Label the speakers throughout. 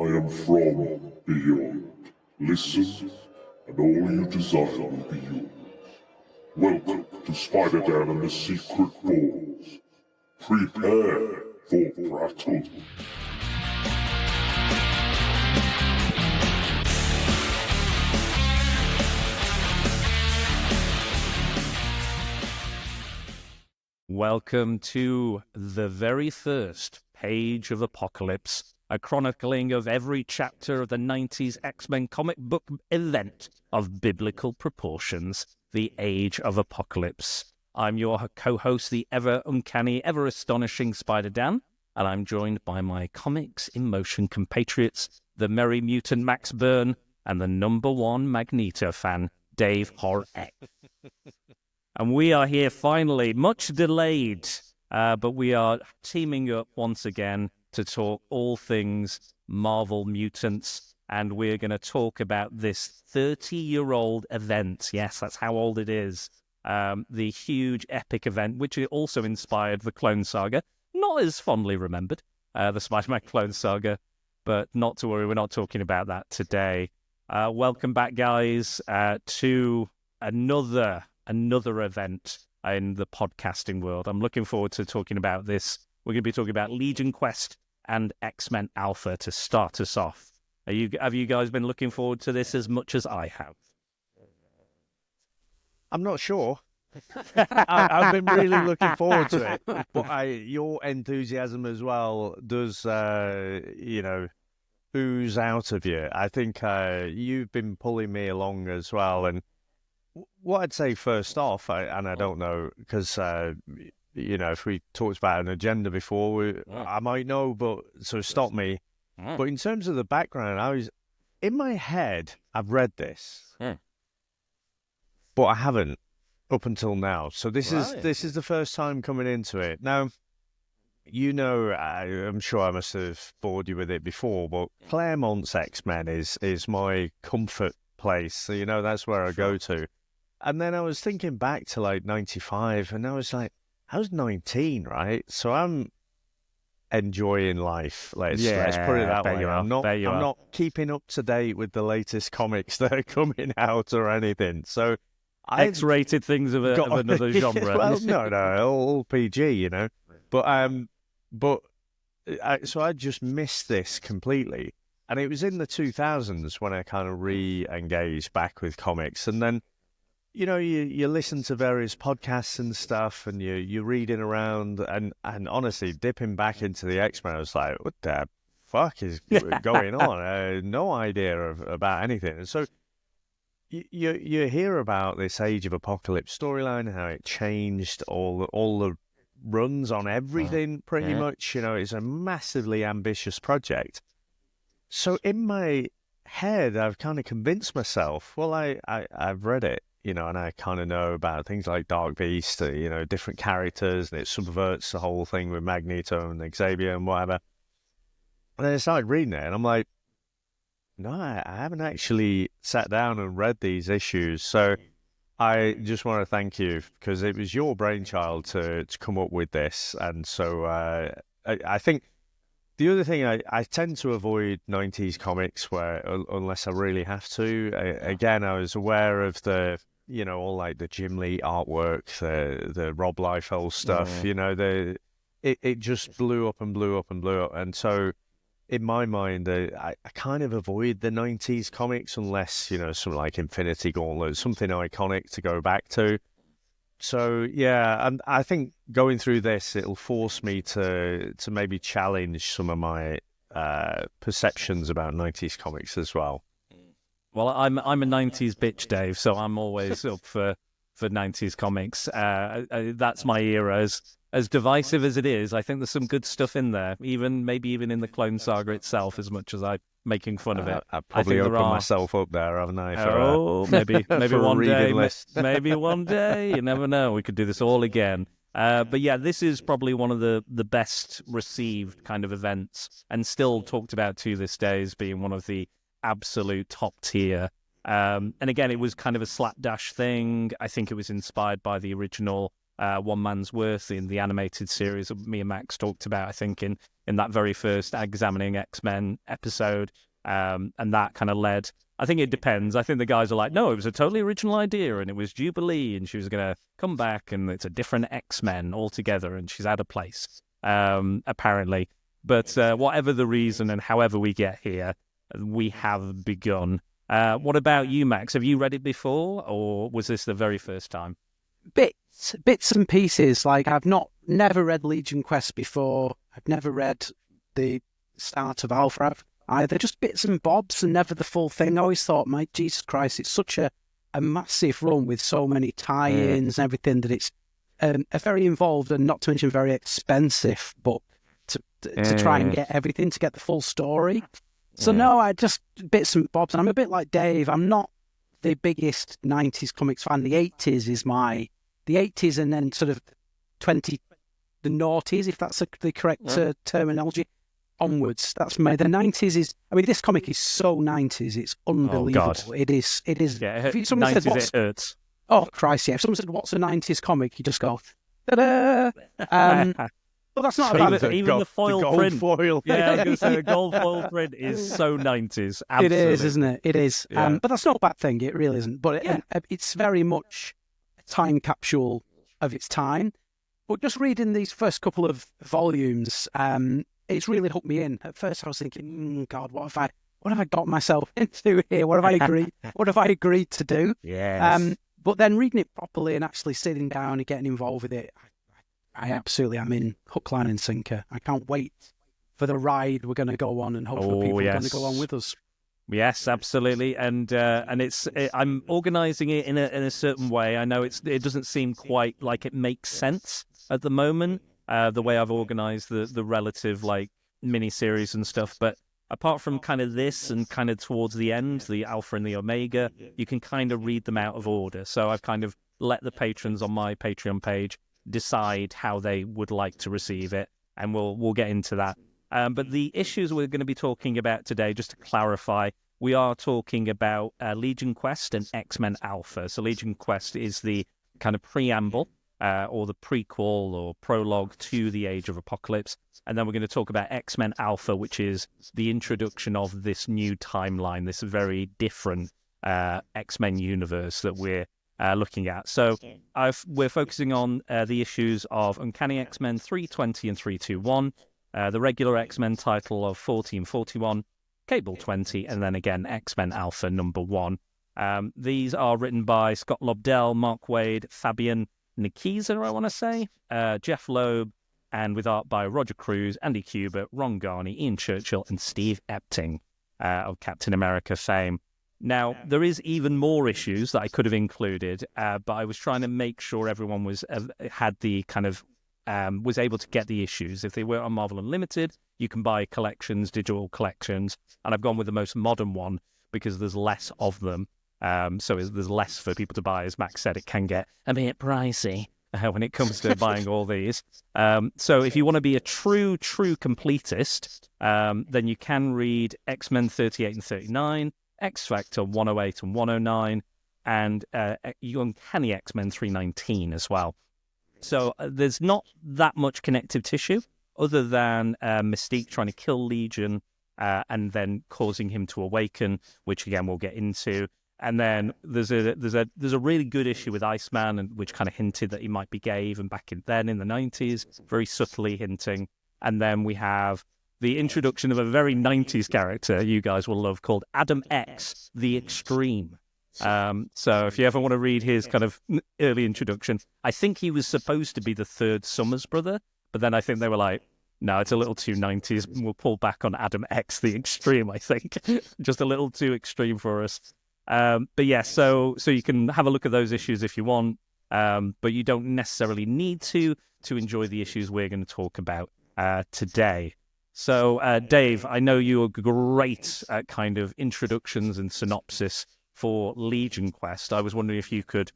Speaker 1: am from beyond. Listen, and all you desire will be yours. Welcome to Spider-Dan and the Secret Balls. Prepare for Prattle.
Speaker 2: Welcome to the very first page of Apocalypse, a chronicling of every chapter of the 90s X-Men comic book event of biblical proportions, the Age of Apocalypse. I'm your co-host, the ever uncanny, ever astonishing Spider-Dan, and I'm joined by my comics in motion compatriots, the merry mutant Max Byrne, and the #1 Magneto fan, Dave Haller A.K.A. And we are here finally, much delayed, but we are teaming up once again to talk all things Marvel Mutants, and we're going to talk about this 30-year-old event. Yes, that's how old it is. The huge epic event, which also inspired the Clone Saga, not as fondly remembered, the Spider-Man Clone Saga, but not to worry, we're not talking about that today. Welcome back, guys, to another event in the podcasting world. I'm looking forward to talking about this. We're going to be talking about Legion Quest and X-Men Alpha to start us off. Have you guys been looking forward to this as much as I have?
Speaker 3: I'm not sure. I've been really looking forward to it. But your enthusiasm as well does, ooze out of you. I think you've been pulling me along as well. And what I'd say first off, and I don't know, because, if we talked about an agenda before, I might know, but so stop me. But in terms of the background, in my head, I've read this, but I haven't up until now. So this is the first time coming into it. Now, I'm sure I must have bored you with it before, but Claremont's X-Men is my comfort place. So, that's where I go to. And then I was thinking back to like 95, and I was like, I was 19, right? So I'm enjoying life. Let's put it that way. I'm not keeping up to date with the latest comics that are coming out or anything. So
Speaker 2: X-rated things of another genre.
Speaker 3: Well, no, all PG, But so I just missed this completely. And it was in the 2000s when I kind of re-engaged back with comics. And then, you listen to various podcasts and stuff, and you're reading around, and honestly, dipping back into the X-Men, I was like, what the fuck is going on? I had no idea about anything. And so you hear about this Age of Apocalypse storyline, how it changed all the runs on everything, pretty much. It's a massively ambitious project. So in my head, I've kind of convinced myself, well, I've read it, and I kind of know about things like Dark Beast, different characters, and it subverts the whole thing with Magneto and Xavier and whatever. And then I started reading it, and I'm like, no, I haven't actually sat down and read these issues. So I just want to thank you, because it was your brainchild to come up with this. And so I think the other thing, I tend to avoid 90s comics unless I really have to. Again, I was aware of the, all like the Jim Lee artwork, the Rob Liefeld stuff, it just blew up and blew up and blew up. And so in my mind, I kind of avoid the 90s comics unless, something like Infinity Gauntlet, something iconic to go back to. So, yeah, and I think going through this, it'll force me to maybe challenge some of my perceptions about 90s comics as well.
Speaker 2: Well, I'm a 90s bitch, Dave, so I'm always up for 90s comics. That's my era. As divisive as it is, I think there's some good stuff in there, maybe even in the Clone Saga itself, as much as I'm making fun of it.
Speaker 3: I've probably opened myself up there, haven't I?
Speaker 2: Maybe one day.
Speaker 3: List.
Speaker 2: Maybe one day. You never know. We could do this all again. But yeah, this is probably one of the best received kind of events, and still talked about to this day as being one of the absolute top tier. And again, it was kind of a slapdash thing. I think it was inspired by the original one man's worth in the animated series that me and Max talked about, I think, in that very first Examining X-Men episode. And that kind of led, I think it depends. I think the guys are like, no, it was a totally original idea, and it was Jubilee, and she was going to come back, and it's a different X-Men altogether, and she's out of place, apparently. But whatever the reason and however we get here, we have begun. What about you, Max? Have you read it before, or was this the very first time?
Speaker 4: Bits and pieces. Like, I've never read Legion Quest before. I've never read the start of Alpha either. Just bits and bobs, and never the full thing. I always thought, my Jesus Christ, it's such a massive run with so many tie-ins and everything, that it's a very involved and not to mention very expensive book to try and get everything, to get the full story. So no, I just bits and bobs. And I'm a bit like Dave. I'm not the biggest 90s comics fan. The 80s is the 80s, and then sort of the noughties, if that's the correct terminology, onwards. That's the 90s is, I mean, this comic is so 90s, it's unbelievable.
Speaker 2: Oh, God.
Speaker 4: It is.
Speaker 2: Yeah,
Speaker 4: if someone
Speaker 2: 90s,
Speaker 4: said,
Speaker 2: it hurts.
Speaker 4: Oh, Christ, yeah. If someone said, what's a 90s comic? You just go, ta-da! But that's not about
Speaker 2: even the foil
Speaker 3: gold
Speaker 2: print.
Speaker 3: Foil.
Speaker 2: Yeah, I was going to say the gold foil print is so 90s. Absolutely.
Speaker 4: It is, isn't it? It is.
Speaker 2: Yeah.
Speaker 4: But that's not a bad thing. It really isn't. But it's very much a time capsule of its time. But just reading these first couple of volumes, it's really hooked me in. At first, I was thinking, God, what have I got myself into here? What have I agreed to do?
Speaker 2: Yes.
Speaker 4: But then reading it properly and actually sitting down and getting involved with it, I absolutely am in hook, line, and sinker. I can't wait for the ride we're going to go on, and hopefully people are going to go on with us.
Speaker 2: Yes, absolutely, and I'm organising it in a certain way. I know it doesn't seem quite like it makes sense at the moment, the way I've organised the relative like mini-series and stuff. But apart from kind of this and kind of towards the end, the Alpha and the Omega, you can kind of read them out of order. So I've kind of let the patrons on my Patreon page decide how they would like to receive it, and we'll get into that. But the issues we're going to be talking about today, just to clarify, we are talking about Legion Quest and X-Men Alpha. So Legion Quest is the kind of preamble or the prequel or prologue to the Age of Apocalypse. And then we're going to talk about X-Men Alpha, which is the introduction of this new timeline, this very different X-Men universe that we're looking at. So we're focusing on the issues of Uncanny X-Men 320 and 321, the regular X-Men title of 1441, Cable 20, and then again X-Men Alpha #1. These are written by Scott Lobdell, Mark Waid, Fabian Nikiza, I want to say, Jeff Loeb, and with art by Roger Cruz, Andy Kubert, Ron Garney, Ian Churchill, and Steve Epting of Captain America fame. Now, there is even more issues that I could have included, but I was trying to make sure everyone had the kind of was able to get the issues. If they were on Marvel Unlimited, you can buy collections, digital collections, and I've gone with the most modern one because there's less of them. So there's less for people to buy. As Max said, it can get a bit pricey when it comes to buying all these. So if you want to be a true completist, then you can read X-Men 38 and 39, X-Factor 108 and 109, and Uncanny X-Men 319 as well. So there's not that much connective tissue other than Mystique trying to kill Legion and then causing him to awaken, which again we'll get into. And then there's a really good issue with Iceman, and which kind of hinted that he might be gay even back in the 90s, very subtly hinting. And then we have the introduction of a very 90s character you guys will love called Adam X, the Extreme. So if you ever want to read his kind of early introduction, I think he was supposed to be the third Summers brother, but then I think they were like, no, it's a little too 90s. We'll pull back on Adam X, the Extreme, I think. Just a little too extreme for us. But yeah, so you can have a look at those issues if you want, but you don't necessarily need to enjoy the issues we're going to talk about today. So Dave, I know you are great at kind of introductions and synopsis for Legion Quest. I was wondering if you could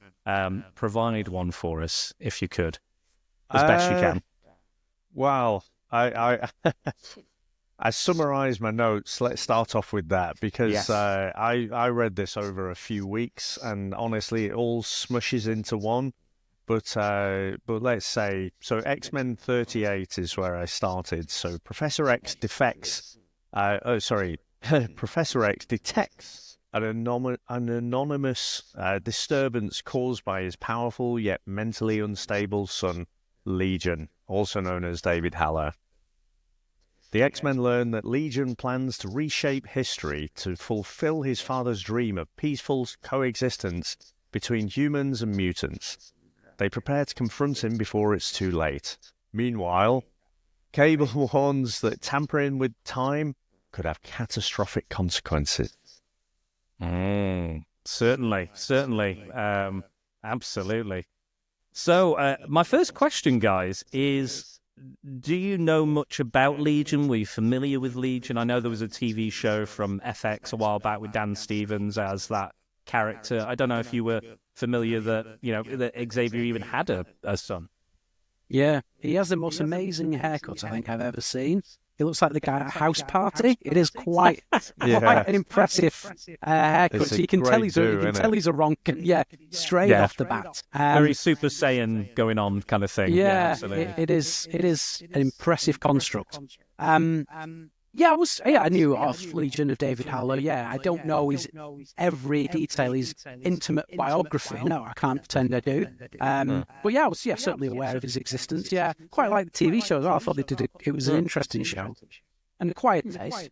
Speaker 2: provide one for us, if you could, as best you can.
Speaker 3: Well, I I summarised my notes. Let's start off with that because
Speaker 2: Yes.
Speaker 3: I read this over a few weeks, and honestly, it all smushes into one. But let's say, so X-Men 38 is where I started. So Professor X defects, Professor X detects an anonymous disturbance caused by his powerful yet mentally unstable son, Legion, also known as David Haller. The X-Men learn that Legion plans to reshape history to fulfill his father's dream of peaceful coexistence between humans and mutants. They prepare to confront him before it's too late. Meanwhile, Cable warns that tampering with time could have catastrophic consequences.
Speaker 2: Certainly. Absolutely. So, my first question, guys, is, do you know much about Legion? Were you familiar with Legion? I know there was a TV show from FX a while back with Dan Stevens as that character. I don't know if you were familiar that Xavier even had a son.
Speaker 4: Yeah, he has the most amazing haircut I think I've ever seen. He looks like the guy at a house party. It is quite an impressive haircut. So you can tell he's a Ronken. Straight off the bat.
Speaker 2: Very Super Saiyan going on kind of thing.
Speaker 4: Yeah,
Speaker 2: absolutely.
Speaker 4: It is an impressive construct. I knew of Legion of David Haller. Yeah, I don't know every detail, his intimate biography. No, I can't pretend I do. But I was certainly aware of his existence. Yeah, quite like the TV show as well. I thought it was an interesting show and a quiet taste.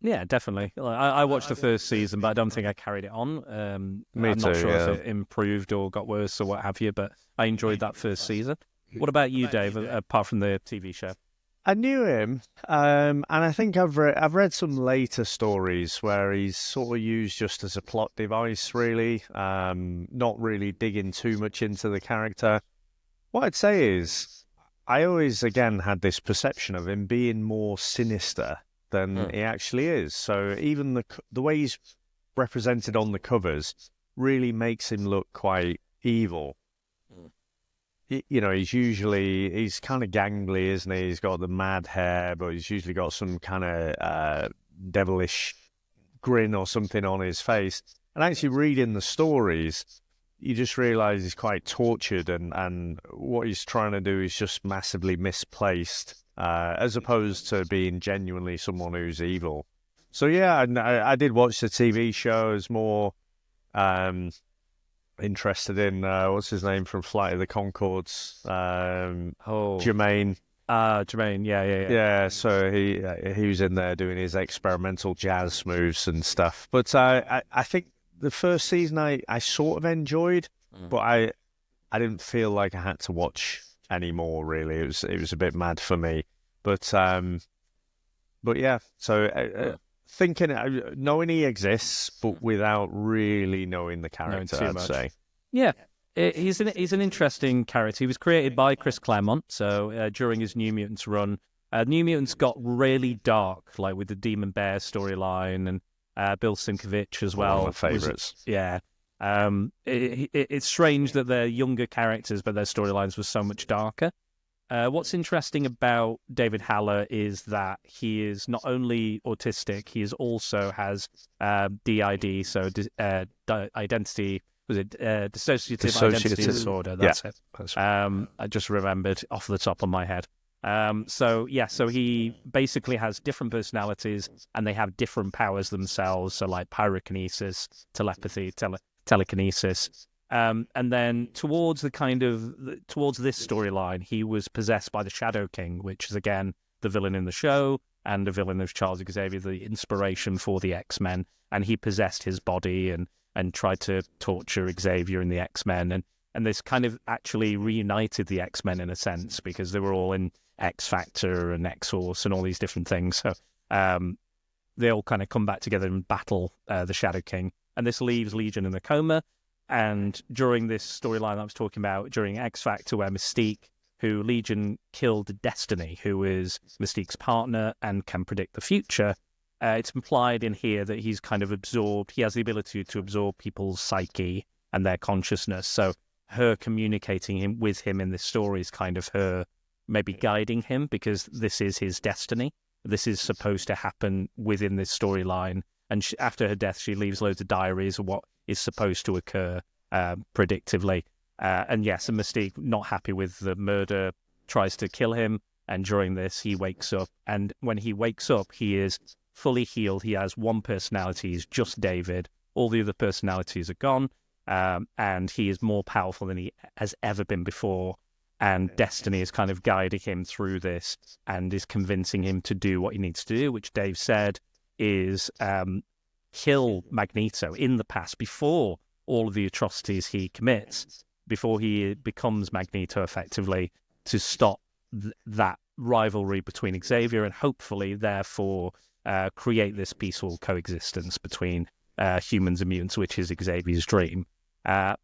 Speaker 2: Yeah, definitely. I watched the first season, but I don't think I carried it on. I'm not sure if it improved or got worse or what have you, but I enjoyed that first season. What about you, Dave, apart from the TV show?
Speaker 3: I knew him, and I think I've read some later stories where he's sort of used just as a plot device, really, not really digging too much into the character. What I'd say is, I always, again, had this perception of him being more sinister than he actually is. So even the way he's represented on the covers really makes him look quite evil. He's kind of gangly, isn't he? He's got the mad hair, but he's usually got some kind of devilish grin or something on his face. And actually reading the stories, you just realise he's quite tortured and what he's trying to do is just massively misplaced, as opposed to being genuinely someone who's evil. So yeah, I did watch the TV show. As more interested in what's his name from Flight of the Conchords, Jermaine.
Speaker 2: Jermaine, yeah.
Speaker 3: So he was in there doing his experimental jazz moves and stuff. But I think the first season I sort of enjoyed, but I didn't feel like I had to watch any more. Really, it was a bit mad for me. But yeah. So knowing he exists, but without really knowing the character, I'd say.
Speaker 2: Yeah. He's an interesting character. He was created by Chris Claremont, so during his New Mutants run, New Mutants got really dark, like with the Demon Bear storyline and Bill Sienkiewicz as well.
Speaker 3: One of my favourites.
Speaker 2: Yeah. It's strange that they're younger characters, but their storylines were so much darker. What's interesting about David Haller is that he is not only autistic, he also has DID, so identity. Was it dissociative identity disorder? That's it.
Speaker 3: That's right.
Speaker 2: I just remembered off the top of my head. So he basically has different personalities, and they have different powers themselves. So like pyrokinesis, telepathy, telekinesis. And then towards this storyline, he was possessed by the Shadow King, which is again the villain in the show and the villain of Charles Xavier, the inspiration for the X-Men. And he possessed his body and tried to torture Xavier and the X-Men. And this kind of actually reunited the X-Men in a sense, because they were all in X-Factor and X-Force and all these different things. So they all kind of come back together and battle the Shadow King. And this leaves Legion in a coma. And during this storyline I was talking about, during X-Factor, where Mystique, who Legion killed Destiny, who is Mystique's partner and can predict the future, it's implied in here that he's kind of absorbed, he has the ability to absorb people's psyche and their consciousness. So her communicating with him in this story is kind of her maybe guiding him, because this is his destiny. This is supposed to happen within this storyline. And after her death, she leaves loads of diaries of what is supposed to occur predictively. And yes, and Mystique, not happy with the murder, tries to kill him. And during this, he wakes up. And when he wakes up, he is fully healed. He has one personality. He's just David. All the other personalities are gone. And he is more powerful than he has ever been before. And Destiny is kind of guiding him through this and is convincing him to do what he needs to do, which Dave said is kill Magneto in the past before all of the atrocities he commits, before he becomes Magneto effectively, to stop that rivalry between Xavier and hopefully, therefore, create this peaceful coexistence between humans and mutants, which is Xavier's dream,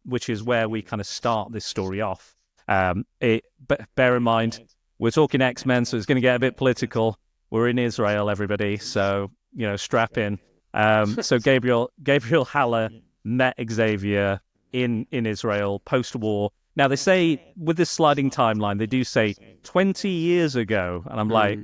Speaker 2: which is where we kind of start this story off. But bear in mind, we're talking X-Men, so it's going to get a bit political. We're in Israel, everybody, so, strap in. So Gabriel Haller met Xavier in Israel post-war. Now, they say, with this sliding timeline, they do say 20 years ago, and I'm like,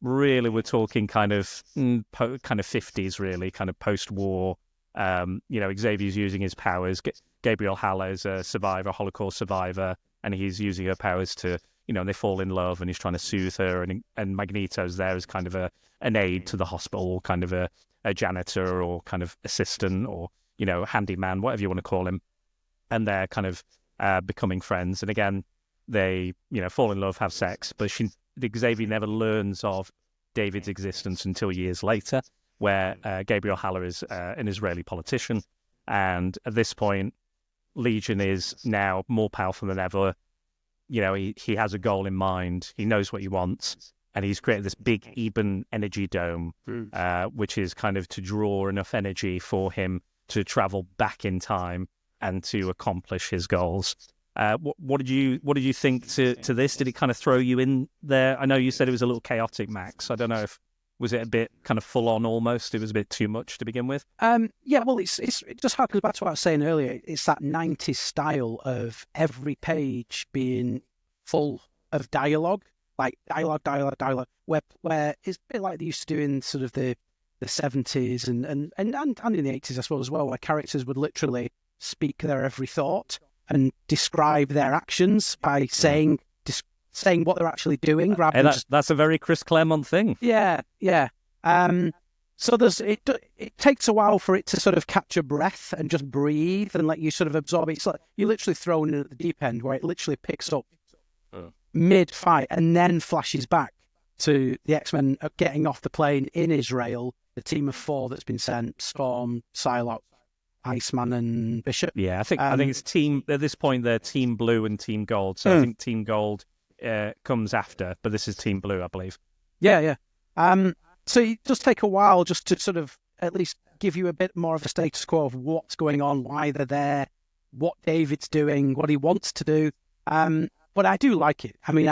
Speaker 2: really, we're talking kind of 50s, really, kind of post-war. Xavier's using his powers. Gabriel Haller is a survivor, Holocaust survivor, and he's using her powers to, they fall in love, and he's trying to soothe her, and Magneto's there as kind of an aide to the hospital, kind of a janitor or kind of assistant or, handyman, whatever you want to call him. And they're kind of becoming friends. And again, they, fall in love, have sex, but Xavier never learns of David's existence until years later, where Gabriel Haller is an Israeli politician. And at this point, Legion is now more powerful than ever. He has a goal in mind. He knows what he wants. And he's created this big Eben energy dome, which is kind of to draw enough energy for him to travel back in time and to accomplish his goals. What did you think to this? Did it kind of throw you in there? I know you said it was a little chaotic, Max. I don't know if was it a bit kind of full on almost? It was a bit too much to begin with.
Speaker 4: Yeah, well, it just harkens back to what I was saying earlier. It's that 90s style of every page being full of dialogue, like dialogue, where it's a bit like they used to do in sort of the 70s and in the 80s, I suppose, as well, where characters would literally speak their every thought and describe their actions by saying what they're actually doing. Rather than
Speaker 2: that's a very Chris Claremont thing.
Speaker 4: Yeah. So it takes a while for it to sort of catch your breath and just breathe and let you sort of absorb it. It's like you're literally thrown in at the deep end where it literally picks up mid-fight and then flashes back to the X-Men getting off the plane in Israel, the team of 4 that's been sent, Storm, Psylocke, Iceman and Bishop.
Speaker 2: Yeah, I think it's team at this point they're Team Blue and Team Gold. So I think Team Gold comes after, but this is Team Blue, I believe.
Speaker 4: Yeah. So it does take a while just to sort of at least give you a bit more of a status quo of what's going on, why they're there, what David's doing, what he wants to do. But I do like it. I mean,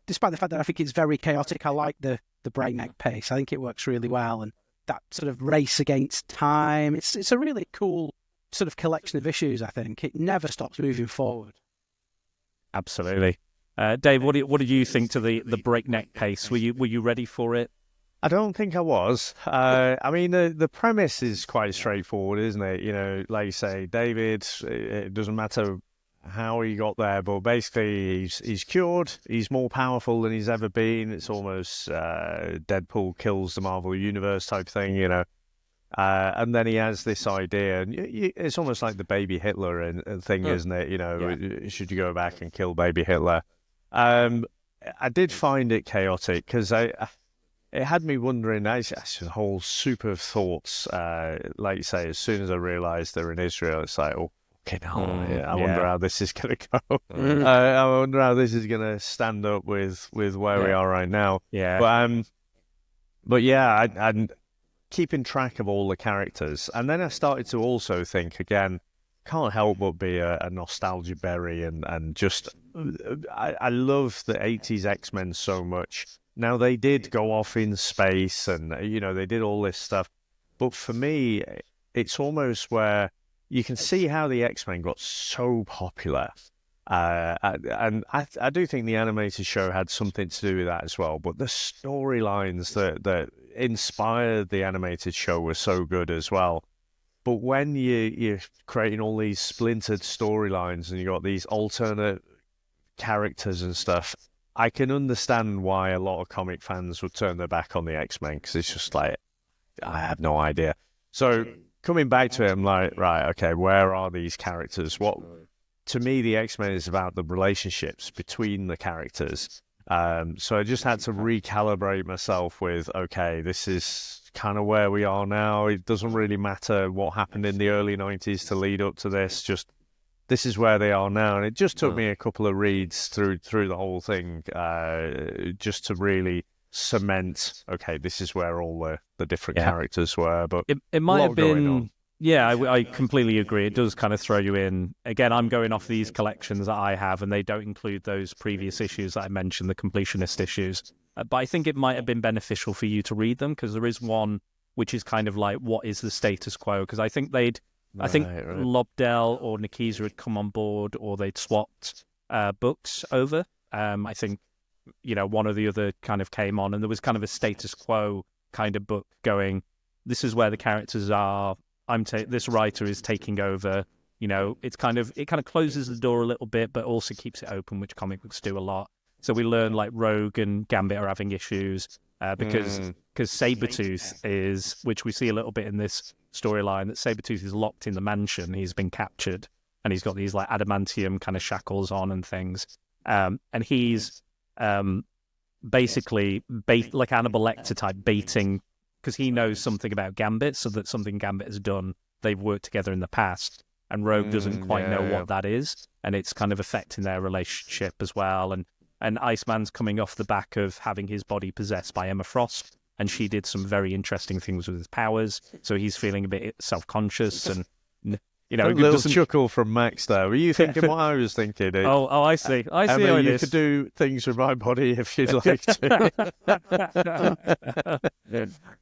Speaker 4: despite the fact that I think it's very chaotic, I like the breakneck pace. I think it works really well, and that sort of race against time. It's a really cool sort of collection of issues. I think it never stops moving forward.
Speaker 2: Absolutely, Dave. What did you think to the breakneck pace? Were you ready for it?
Speaker 3: I don't think I was. I mean, the premise is quite straightforward, isn't it? Like you say, David. It doesn't matter how he got there, but basically he's cured. He's more powerful than he's ever been. It's almost Deadpool kills the Marvel Universe type thing, and then he has this idea, and it's almost like the baby Hitler and thing, isn't it? Should you go back and kill baby Hitler? I did find it chaotic because it had me wondering. That's a whole soup of thoughts. Like you say, as soon as I realised they're in Israel, it's like, I wonder how this is going to go. I wonder how this is going to stand up with where we are right now.
Speaker 2: Yeah.
Speaker 3: But yeah, I'm keeping track of all the characters. And then I started to also think, again, can't help but be a nostalgia berry. And just, I love the 80s X-Men so much. Now, they did go off in space and, they did all this stuff. But for me, it's almost where you can see how the X-Men got so popular. And I do think the animated show had something to do with that as well. But the storylines that inspired the animated show were so good as well. But when you're creating all these splintered storylines and you got these alternate characters and stuff, I can understand why a lot of comic fans would turn their back on the X-Men, because it's just like, I have no idea. So coming back to it, I'm like, right, okay, where are these characters? What, to me, the X-Men is about the relationships between the characters. So I just had to recalibrate myself with, okay, this is kind of where we are now. It doesn't really matter what happened in the early 90s to lead up to this. Just, this is where they are now. And it just took me a couple of reads through the whole thing, just to really cement, okay, this is where all the different characters were. But
Speaker 2: it might have been, I completely agree. It does kind of throw you in. Again, I'm going off these collections that I have, and they don't include those previous issues that I mentioned, the completionist issues. But I think it might have been beneficial for you to read them, because there is one which is kind of like, what is the status quo? Because I think Lobdell or Nikisa had come on board, or they'd swapped books over. I think, one or the other kind of came on, and there was kind of a status quo kind of book going, this is where the characters are. This writer is taking over. It kind of closes the door a little bit, but also keeps it open, which comic books do a lot. So we learn like Rogue and Gambit are having issues because Sabretooth is, which we see a little bit in this storyline, that Sabretooth is locked in the mansion. He's been captured, and he's got these like adamantium kind of shackles on and things. And he's basically like Hannibal Lecter type baiting, because he knows something about Gambit, so that something Gambit has done, they've worked together in the past, and Rogue doesn't quite know what that is, and it's kind of affecting their relationship as well. And Iceman's coming off the back of having his body possessed by Emma Frost, and she did some very interesting things with his powers, so he's feeling a bit self-conscious, and a
Speaker 3: little chuckle from Max there. Were you thinking what I was thinking?
Speaker 2: I see. I see how it is.
Speaker 3: You could do things with my body if you'd like to.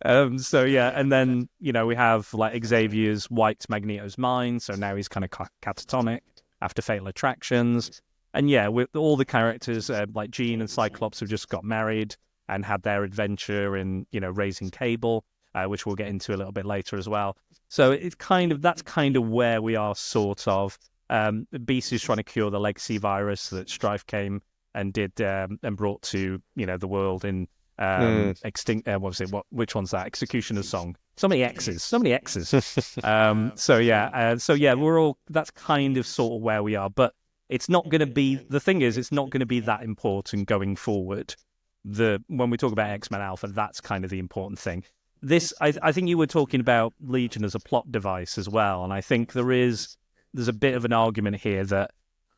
Speaker 2: And then we have like Xavier's wiped Magneto's mind, so now he's kind of catatonic after Fatal Attractions. And with all the characters, like Jean and Cyclops have just got married and had their adventure in raising Cable, which we'll get into a little bit later as well. So that's kind of where we are, sort of. Beast is trying to cure the legacy virus that Strife came and did and brought to the world in Extinct. What was it? Which one's that? Executioner's Song. So many X's. We're all. That's kind of sort of where we are, but it's not going to be. The thing is, it's not going to be that important going forward. When we talk about X-Men Alpha, that's kind of the important thing. I think you were talking about Legion as a plot device as well, and I think there's a bit of an argument here that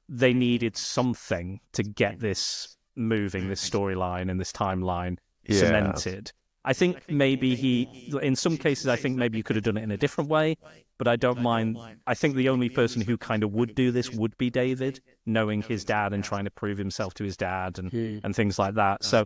Speaker 2: they needed something to get this moving, this storyline and this timeline cemented. I think maybe in some cases, I think maybe you could have done it in a different way, but I don't mind. I think the only person who kind of would do this would be David, knowing his dad and trying to prove himself to his dad and things like that. So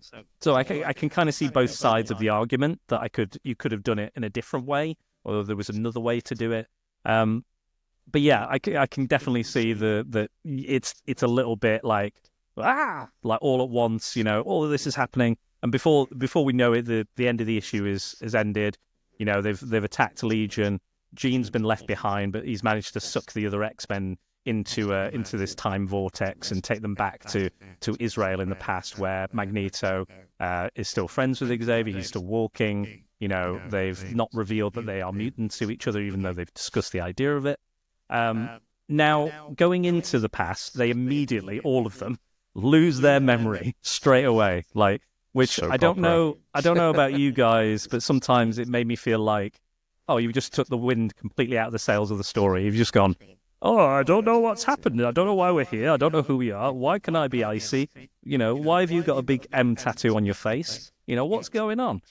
Speaker 2: I can kind of see both sides of the argument, that you could have done it in a different way, or there was another way to do it. But I can definitely see that it's a little bit like all at once, all of this is happening. And before we know it, the end of the issue is ended. They've attacked Legion. Jean's been left behind, but he's managed to suck the other X-Men into this time vortex and take them back to Israel in the past, where Magneto is still friends with Xavier. He's still walking. They've not revealed that they are mutants to each other, even though they've discussed the idea of it. Now, going into the past, they immediately, all of them, lose their memory straight away. Which so I don't know about you guys, but sometimes it made me feel like, you just took the wind completely out of the sails of the story. You've just gone, I don't know what's happened. I don't know why we're here. I don't know who we are. Why can I be icy? Why have you got a big M tattoo on your face? What's going on?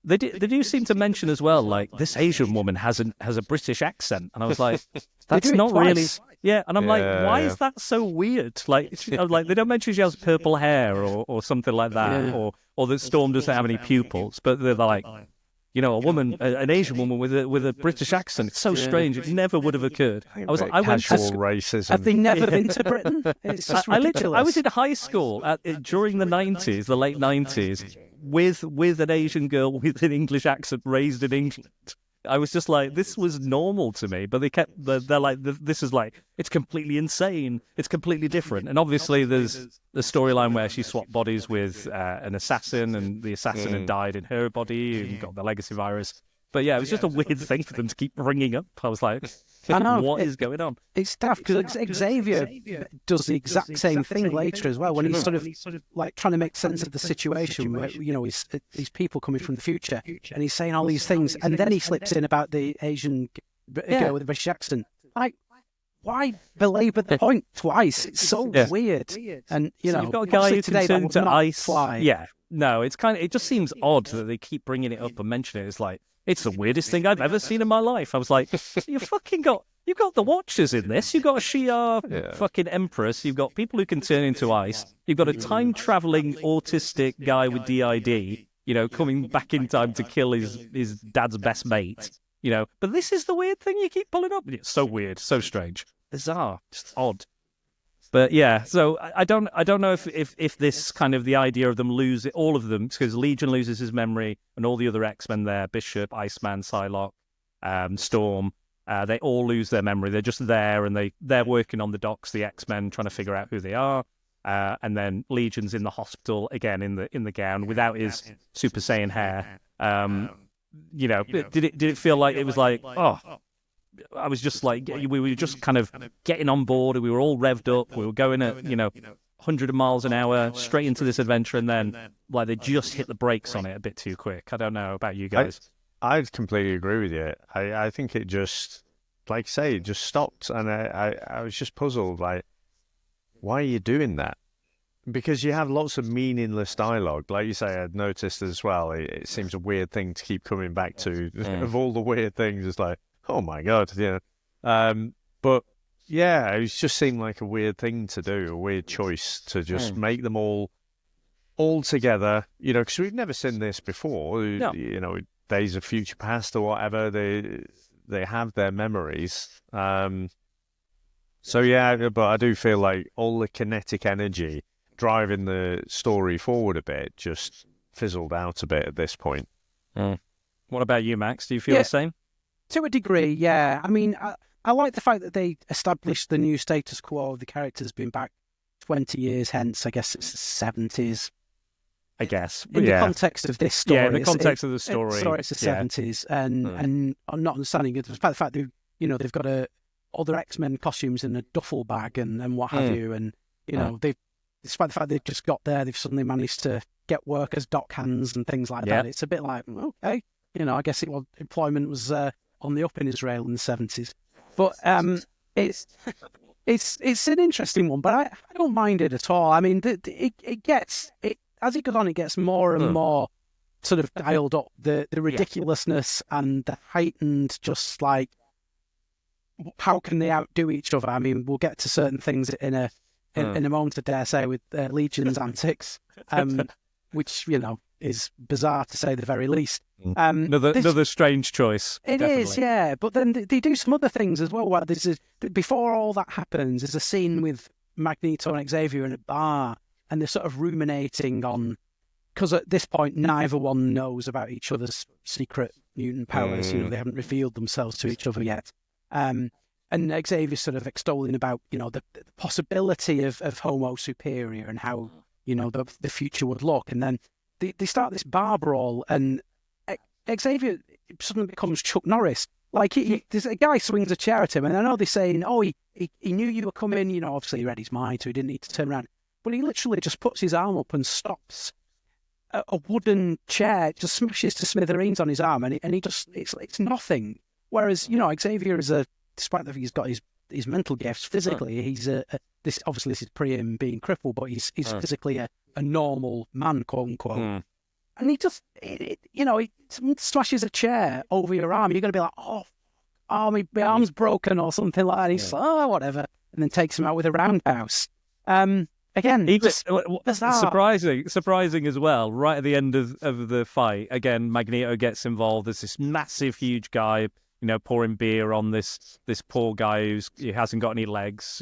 Speaker 2: They do seem to mention as well, like, this Asian woman has a British accent. And I was like, that's not really... Yeah, and I'm like, why is that so weird? Like, they don't mention she has purple hair or something like that, or that Storm doesn't have any pupils, but they're like, a woman, an Asian woman with a British accent. It's so strange. It never would have occurred. I went to
Speaker 3: racism.
Speaker 4: Have they never been to Britain? It's just ridiculous.
Speaker 2: I was in high school during the 90s, the late 90s, with an Asian girl with an English accent raised in England. I was just like, this was normal to me, but they're like, this is like, it's completely insane. It's completely different. And obviously there's the storyline where she swapped bodies with an assassin, and the assassin had died in her body and got the legacy virus. But yeah, it was just a weird thing for them to keep bringing up. I was like,
Speaker 4: I know.
Speaker 2: what is going on?
Speaker 4: It's tough because Xavier does the exact same thing later as well, when he's sort of like trying to make sense of the situation where, you know, these people coming from the future, and he's saying all these things, and then he slips in about the Asian girl with the British accent. Like, why belabor the point twice? It's so weird. And, you know,
Speaker 2: you've got a guy who can turn to ice.
Speaker 4: Fly.
Speaker 2: Yeah. No, it just seems odd that they keep bringing it up and mentioning it. It's like, it's the weirdest thing I've ever seen in my life. I was like, you've got the Watchers in this. You've got a Shi'ar fucking Empress. You've got people who can turn into ice. You've got a time-traveling autistic guy with DID, you know, coming back in time to kill his dad's best mate, you know. But this is the weird thing you keep pulling up. It's so weird, so strange, bizarre, just odd. But yeah, so I don't know if this kind of the idea of them lose it, all of them, because Legion loses his memory and all the other X-Men there, Bishop, Iceman, Psylocke, Storm, they all lose their memory. They're just there, and they're working on the docks, the X-Men, trying to figure out who they are. And then Legion's in the hospital again in the gown without his Super Saiyan hair. You know, did it feel like it was like, oh, I was just like, we were just kind of getting on board. We were all revved up. We were going at, 100 miles an hour straight into this adventure, and then like they just hit the brakes on it a bit too quick. I don't know about you guys.
Speaker 3: I completely agree with you. I think it just, like I say, it just stopped, and I was just puzzled. Like, why are you doing that? Because you have lots of meaningless dialogue. Like you say, I'd noticed as well, it seems a weird thing to keep coming back to. Of all the weird things, it's like, oh my God, but yeah, it just seemed like a weird thing to do, a weird choice to just make them all together, because we've never seen this before. No. Days of Future Past or whatever, they have their memories. So yeah, but I do feel like all the kinetic energy driving the story forward a bit just fizzled out a bit at this point.
Speaker 2: What about you, Max? Do you feel the same?
Speaker 4: To a degree, yeah. I mean, I like the fact that they established the new status quo of the characters being back 20 years hence. I guess it's the 70s.
Speaker 2: I guess.
Speaker 4: In the context of this story.
Speaker 2: Yeah, in the context of the story.
Speaker 4: It's the 70s. And I'm not understanding it. Despite the fact that, they've got other X-Men costumes in a duffel bag and what have you. And, despite the fact they've just got there, they've suddenly managed to get work as dock hands and things like that. It's a bit like, okay. I guess employment was on the up in Israel in the 70s. But it's an interesting one, but I don't mind it at all. I mean, it gets as it goes on, it gets more and more sort of dialed up. The ridiculousness and the heightened, just like, how can they outdo each other? I mean, we'll get to certain things in a moment, I dare say, with Legion's antics, which is bizarre to say the very least.
Speaker 2: Another strange choice.
Speaker 4: It definitely is, yeah. But then they do some other things as well. Where before all that happens, there's a scene with Magneto and Xavier in a bar, and they're sort of ruminating on, because at this point neither one knows about each other's secret mutant powers. They haven't revealed themselves to each other yet. And Xavier's sort of extolling about the possibility of Homo superior and how the future would look, and then they start this bar brawl, and Xavier suddenly becomes Chuck Norris. Like, there's a guy swings a chair at him, and I know they're saying, he knew you were coming, obviously he read his mind, so he didn't need to turn around. But he literally just puts his arm up and stops a wooden chair, just smashes to smithereens on his arm, and he just, it's nothing. Whereas, Xavier is despite that he's got his mental gifts, physically, he's this is pre him being crippled, but he's physically a normal man, quote unquote. And he just, he smashes a chair over your arm. You're going to be like, oh, my arm's broken or something like that. And he's like, whatever. And then takes him out with a roundhouse. Again, just surprising as well. Right at the end of the fight, again, Magneto gets involved. There's this massive, huge guy, pouring beer on this poor guy who hasn't got any legs,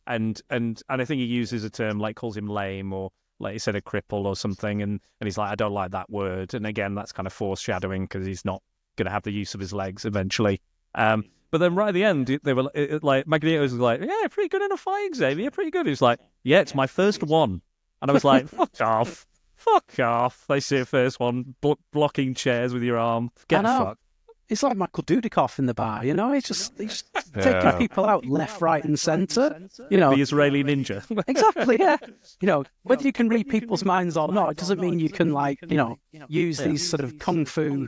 Speaker 4: and I think he uses a term like calls him lame, or like he said, a cripple or something, and he's like, I don't like that word. And again, that's kind of foreshadowing because he's not
Speaker 2: going to have the use of his legs eventually. But then right at the end, they were like, Magneto's like, yeah, pretty good in a fight, Xavier, pretty good. He's like, yeah, it's my first one. And I was like, fuck off. Fuck off. They see a first one, blocking chairs with your arm. Get the fuck.
Speaker 4: It's like Michael Dudikoff in the bar, you know? He's just taking people out left, right, and centre. You know,
Speaker 2: the Israeli ninja.
Speaker 4: Exactly, yeah. You know, whether you can read people's minds or not, it doesn't mean you can, like, you know, use these sort of kung fu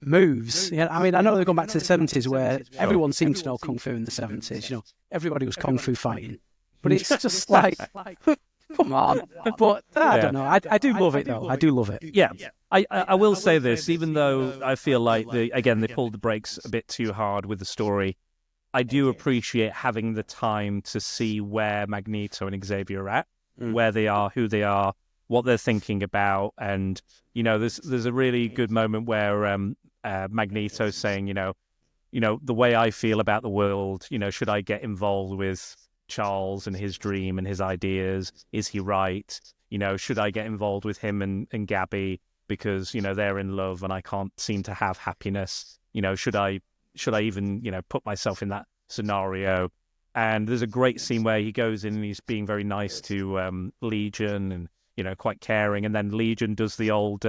Speaker 4: moves. Yeah, I mean, I know they're going back to the 70s where everyone seemed to know kung fu in the 70s. You know, everybody was kung fu fighting, but it's just like. Come on. But I don't know. I do love it, though. I do love it.
Speaker 2: Yeah. I will say this, even though I feel like, they pulled the brakes a bit too hard with the story, I do appreciate having the time to see where Magneto and Xavier are at, where they are, who they are, what they're thinking about. And, you know, there's a really good moment where Magneto's saying, you know, the way I feel about the world, you know, should I get involved with Charles and his dream and his ideas? Is he right? You know, should I get involved with him and Gabby because, you know, they're in love and I can't seem to have happiness? You know, should I even, you know, put myself in that scenario? And there's a great scene where he goes in and he's being very nice to Legion and, you know, quite caring. And then Legion does the old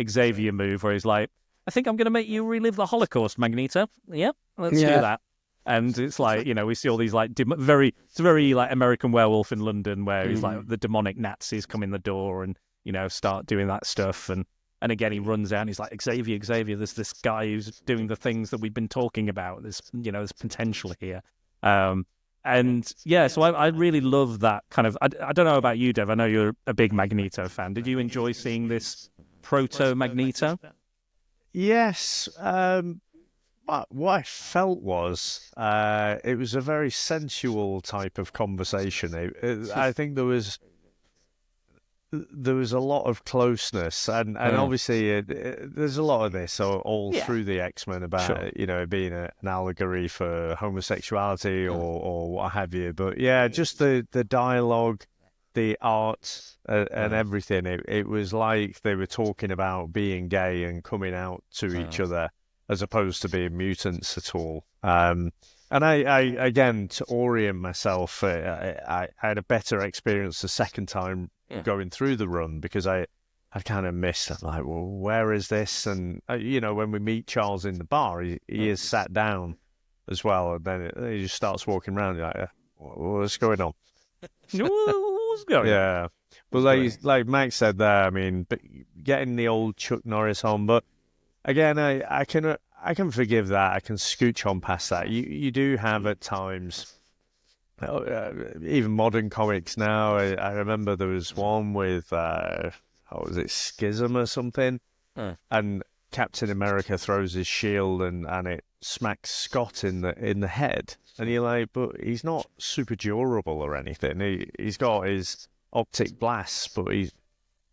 Speaker 2: Xavier move where he's like, I think I'm going to make you relive the Holocaust, Magneto. Yep, let's do that. And it's like, you know, we see all these like it's very like American Werewolf in London where he's like the demonic Nazis come in the door and, you know, start doing that stuff. And again, he runs out and he's like, Xavier, there's this guy who's doing the things that we've been talking about. There's, you know, there's potential here. And yeah, so I really love that kind of, I don't know about you, Dev. I know you're a big Magneto fan. Did you enjoy seeing this proto-Magneto?
Speaker 3: Yes. What I felt was it was a very sensual type of conversation. I think there was a lot of closeness, and obviously there's a lot of this all through the X-Men about you know, being an allegory for homosexuality or what have you. But yeah, just the dialogue, the art, and everything. It was like they were talking about being gay and coming out to each other, as opposed to being mutants at all. And I again, to orient myself, I had a better experience the second time going through the run, because I kind of missed. I'm like, well, where is this? And you know, when we meet Charles in the bar, he is sat down as well, and then he just starts walking around. You're like, what's going on?
Speaker 2: What's going on?
Speaker 3: Yeah, but like Mike said there, I mean, getting the old Chuck Norris on, but again, I can forgive that. I can scooch on past that. You do have at times, even modern comics now. I remember there was one with how was it, Schism or something, and Captain America throws his shield and it smacks Scott in the head, and you're like, but he's not super durable or anything. He's got his optic blasts, but he's,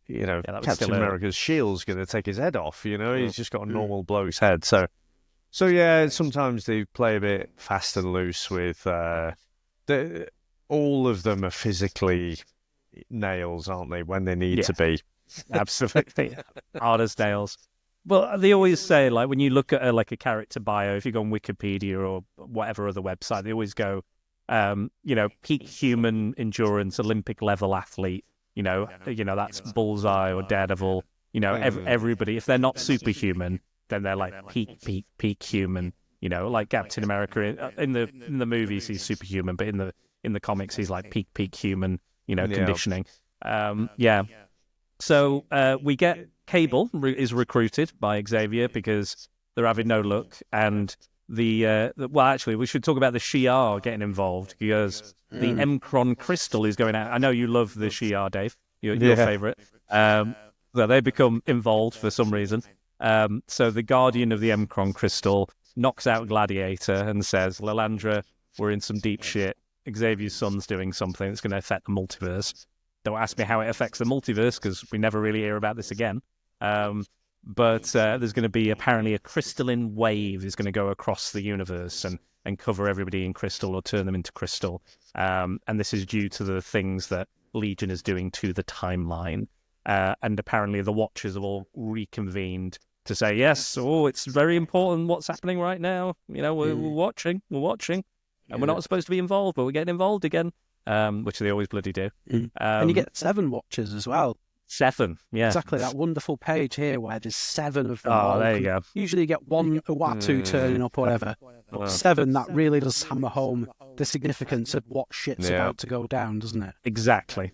Speaker 3: you know, Captain America's shield's going to take his head off. You know, he's just got a normal bloke's head. So yeah, sometimes they play a bit fast and loose with. All of them are physically nails, aren't they? When they need to be.
Speaker 2: Absolutely, hard as nails. Well, they always say, like, when you look at like a character bio, if you go on Wikipedia or whatever other website, they always go, you know, peak human endurance, Olympic level athlete. You know, that's Bullseye or Daredevil. You know, everybody, if they're not superhuman, then they're like peak human. You know, like Captain America in the movies, he's superhuman, but in the comics, he's like peak human. You know, conditioning. So we get Cable is recruited by Xavier because they're having no luck, and well, actually, we should talk about the Shi'ar getting involved, because the M'Kraan crystal is going out. I know you love the Shi'ar, Dave. Your favorite. So they become involved for some reason. So the guardian of the M'Kraan crystal knocks out Gladiator and says, Lilandra, we're in some deep shit. Xavier's son's doing something that's going to affect the multiverse. Don't ask me how it affects the multiverse, because we never really hear about this again. But there's going to be apparently a crystalline wave is going to go across the universe and cover everybody in crystal or turn them into crystal. And this is due to the things that Legion is doing to the timeline. And apparently the Watchers have all reconvened to say, yes, it's very important what's happening right now. We're watching, and we're not supposed to be involved, but we're getting involved again, which they always bloody do.
Speaker 4: And you get 7 Watchers as well.
Speaker 2: 7, yeah.
Speaker 4: Exactly, that wonderful page here where there's 7 of them.
Speaker 2: Oh, there you go.
Speaker 4: Usually you get 1 Uatu turning up or whatever. But 7, that really does hammer home the significance of what shit's about to go down, doesn't it?
Speaker 2: Exactly.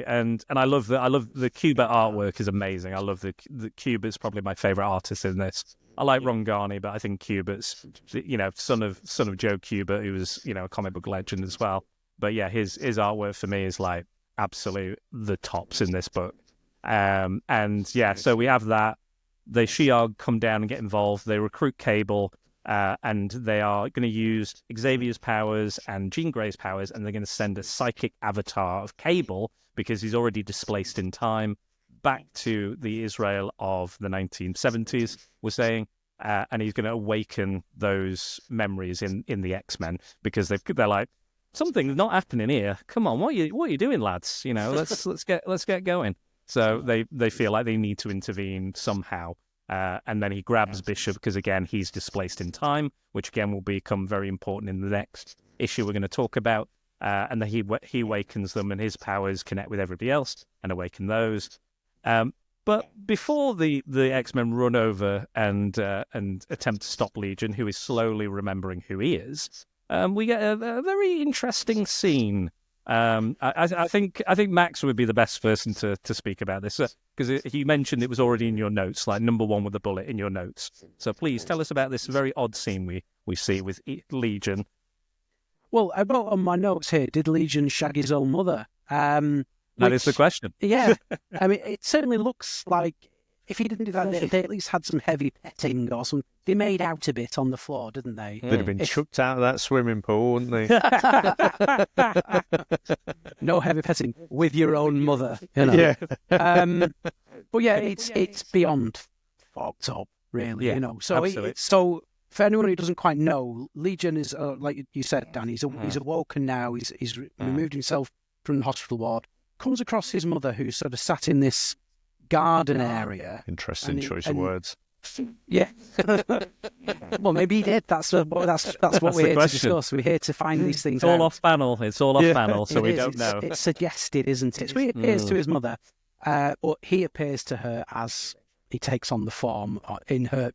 Speaker 2: And I love the Kubert artwork is amazing. I love the Kubert's probably my favourite artist in this. I like Rongani, but I think Kubert's, son of Joe Kubert, who was, a comic book legend as well. But yeah, his artwork for me is like absolute the tops in this book. So we have that. The Shi'ar come down and get involved. They recruit Cable, and they are going to use Xavier's powers and Jean Grey's powers, and they're going to send a psychic avatar of Cable, because he's already displaced in time, back to the Israel of the 1970s, we're saying, and he's going to awaken those memories in the X-Men, because they're like, something's not happening here. Come on, what are you doing, lads? Let's get going. So they feel like they need to intervene somehow. And then he grabs Bishop, because again he's displaced in time, which again will become very important in the next issue we're going to talk about. And then he awakens them, and his powers connect with everybody else and awaken those. But before the X-Men run over and attempt to stop Legion, who is slowly remembering who he is, we get a very interesting scene. I think Max would be the best person to speak about this, because he mentioned it was already in your notes, like number 1 with the bullet in your notes. So please tell us about this very odd scene we see with Legion.
Speaker 4: Well, I wrote on my notes here, did Legion shag his own mother?
Speaker 2: That is the question.
Speaker 4: Yeah. I mean, it certainly looks like if he didn't do that, they at least had some heavy petting or some. They made out a bit on the floor, didn't they?
Speaker 3: They'd have been chucked out of that swimming pool, wouldn't they?
Speaker 4: No heavy petting with your own mother. Yeah. But yeah, it's beyond fucked up, really.
Speaker 2: Yeah,
Speaker 4: So for anyone who doesn't quite know, Legion is like you said, Dan. He's awoken now. He's removed himself from the hospital ward. Comes across his mother, who's sort of sat in this garden area.
Speaker 3: Interesting choice of words.
Speaker 4: Yeah. Well, maybe he did. That's what we're here to discuss. We're here to find these things.
Speaker 2: It's all off panel. So we don't know.
Speaker 4: It's suggested, isn't it? So he appears to his mother, or he appears to her as he takes on the form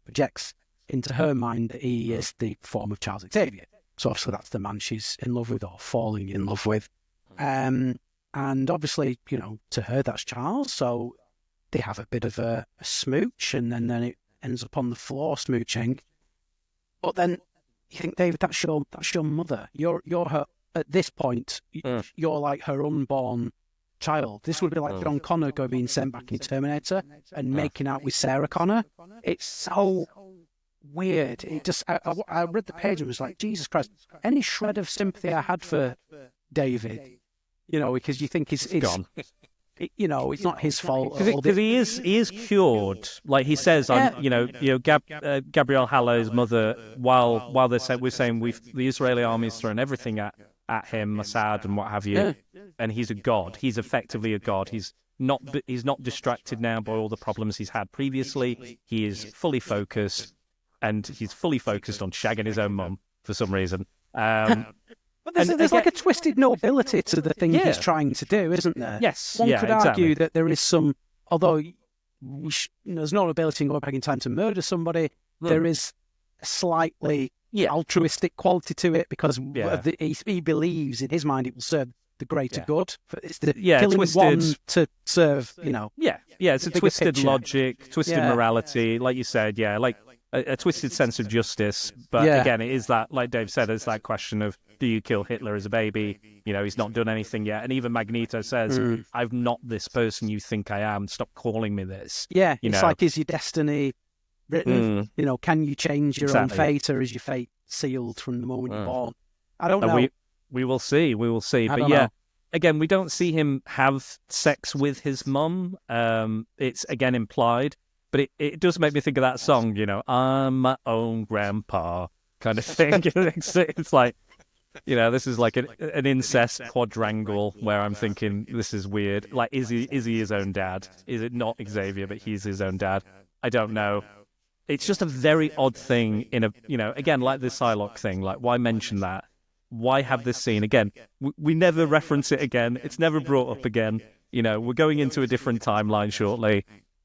Speaker 4: projects into her mind that he is the form of Charles Xavier. So obviously that's the man she's in love with or falling in love with. And obviously, to her that's Charles. So they have a bit of a smooch, and then it ends up on the floor smooching. But then you think, David, that's your mother. You're her at this point. You're like her unborn child. This would be like John Connor being sent back in Terminator and making out with Sarah Connor. It's so weird. It just I read the page and was like, Jesus Christ! Any shred of sympathy I had for David, because you think he's
Speaker 2: gone.
Speaker 4: It's not his fault.
Speaker 2: Because he is cured. Like he says, Gabrielle Haller, his mother, while we're saying the Israeli army's thrown everything at him, Assad and what have you, and he's a god. He's effectively a god. He's not distracted now by all the problems he's had previously. He is fully focused, and he's fully focused on shagging his own mum for some reason.
Speaker 4: But there's like a twisted nobility to the thing he's trying to do, isn't there?
Speaker 2: Yes.
Speaker 4: One could argue that there is some, although there's no nobility in going back in time to murder somebody, there is a slightly altruistic quality to it, because he believes in his mind it will serve the greater good. It's the killing one to serve,
Speaker 2: it's a twisted
Speaker 4: picture.
Speaker 2: logic, twisted morality, like you said, like a twisted sense of justice. But again, it is that, like Dave said, it's that question of, do you kill Hitler as a baby? He's not done anything yet. And even Magneto says, I'm not this person you think I am. Stop calling me this.
Speaker 4: Yeah, it's like, is your destiny written? Can you change your own fate, or is your fate sealed from the moment you're born? I don't know.
Speaker 2: We will see. But again, we don't see him have sex with his mum. It's, again, implied. But it does make me think of that song, I'm my own grandpa kind of thing. It's like, this is like an incest quadrangle where I'm thinking, this is weird. Like, is he his own dad? Is it not Xavier, but he's his own dad? I don't know. it's just a very odd thing in a, again, like the Psylocke thing. Like, why mention that? Why have this scene again? We never reference it again. It's never brought up again. We're going into a different timeline shortly.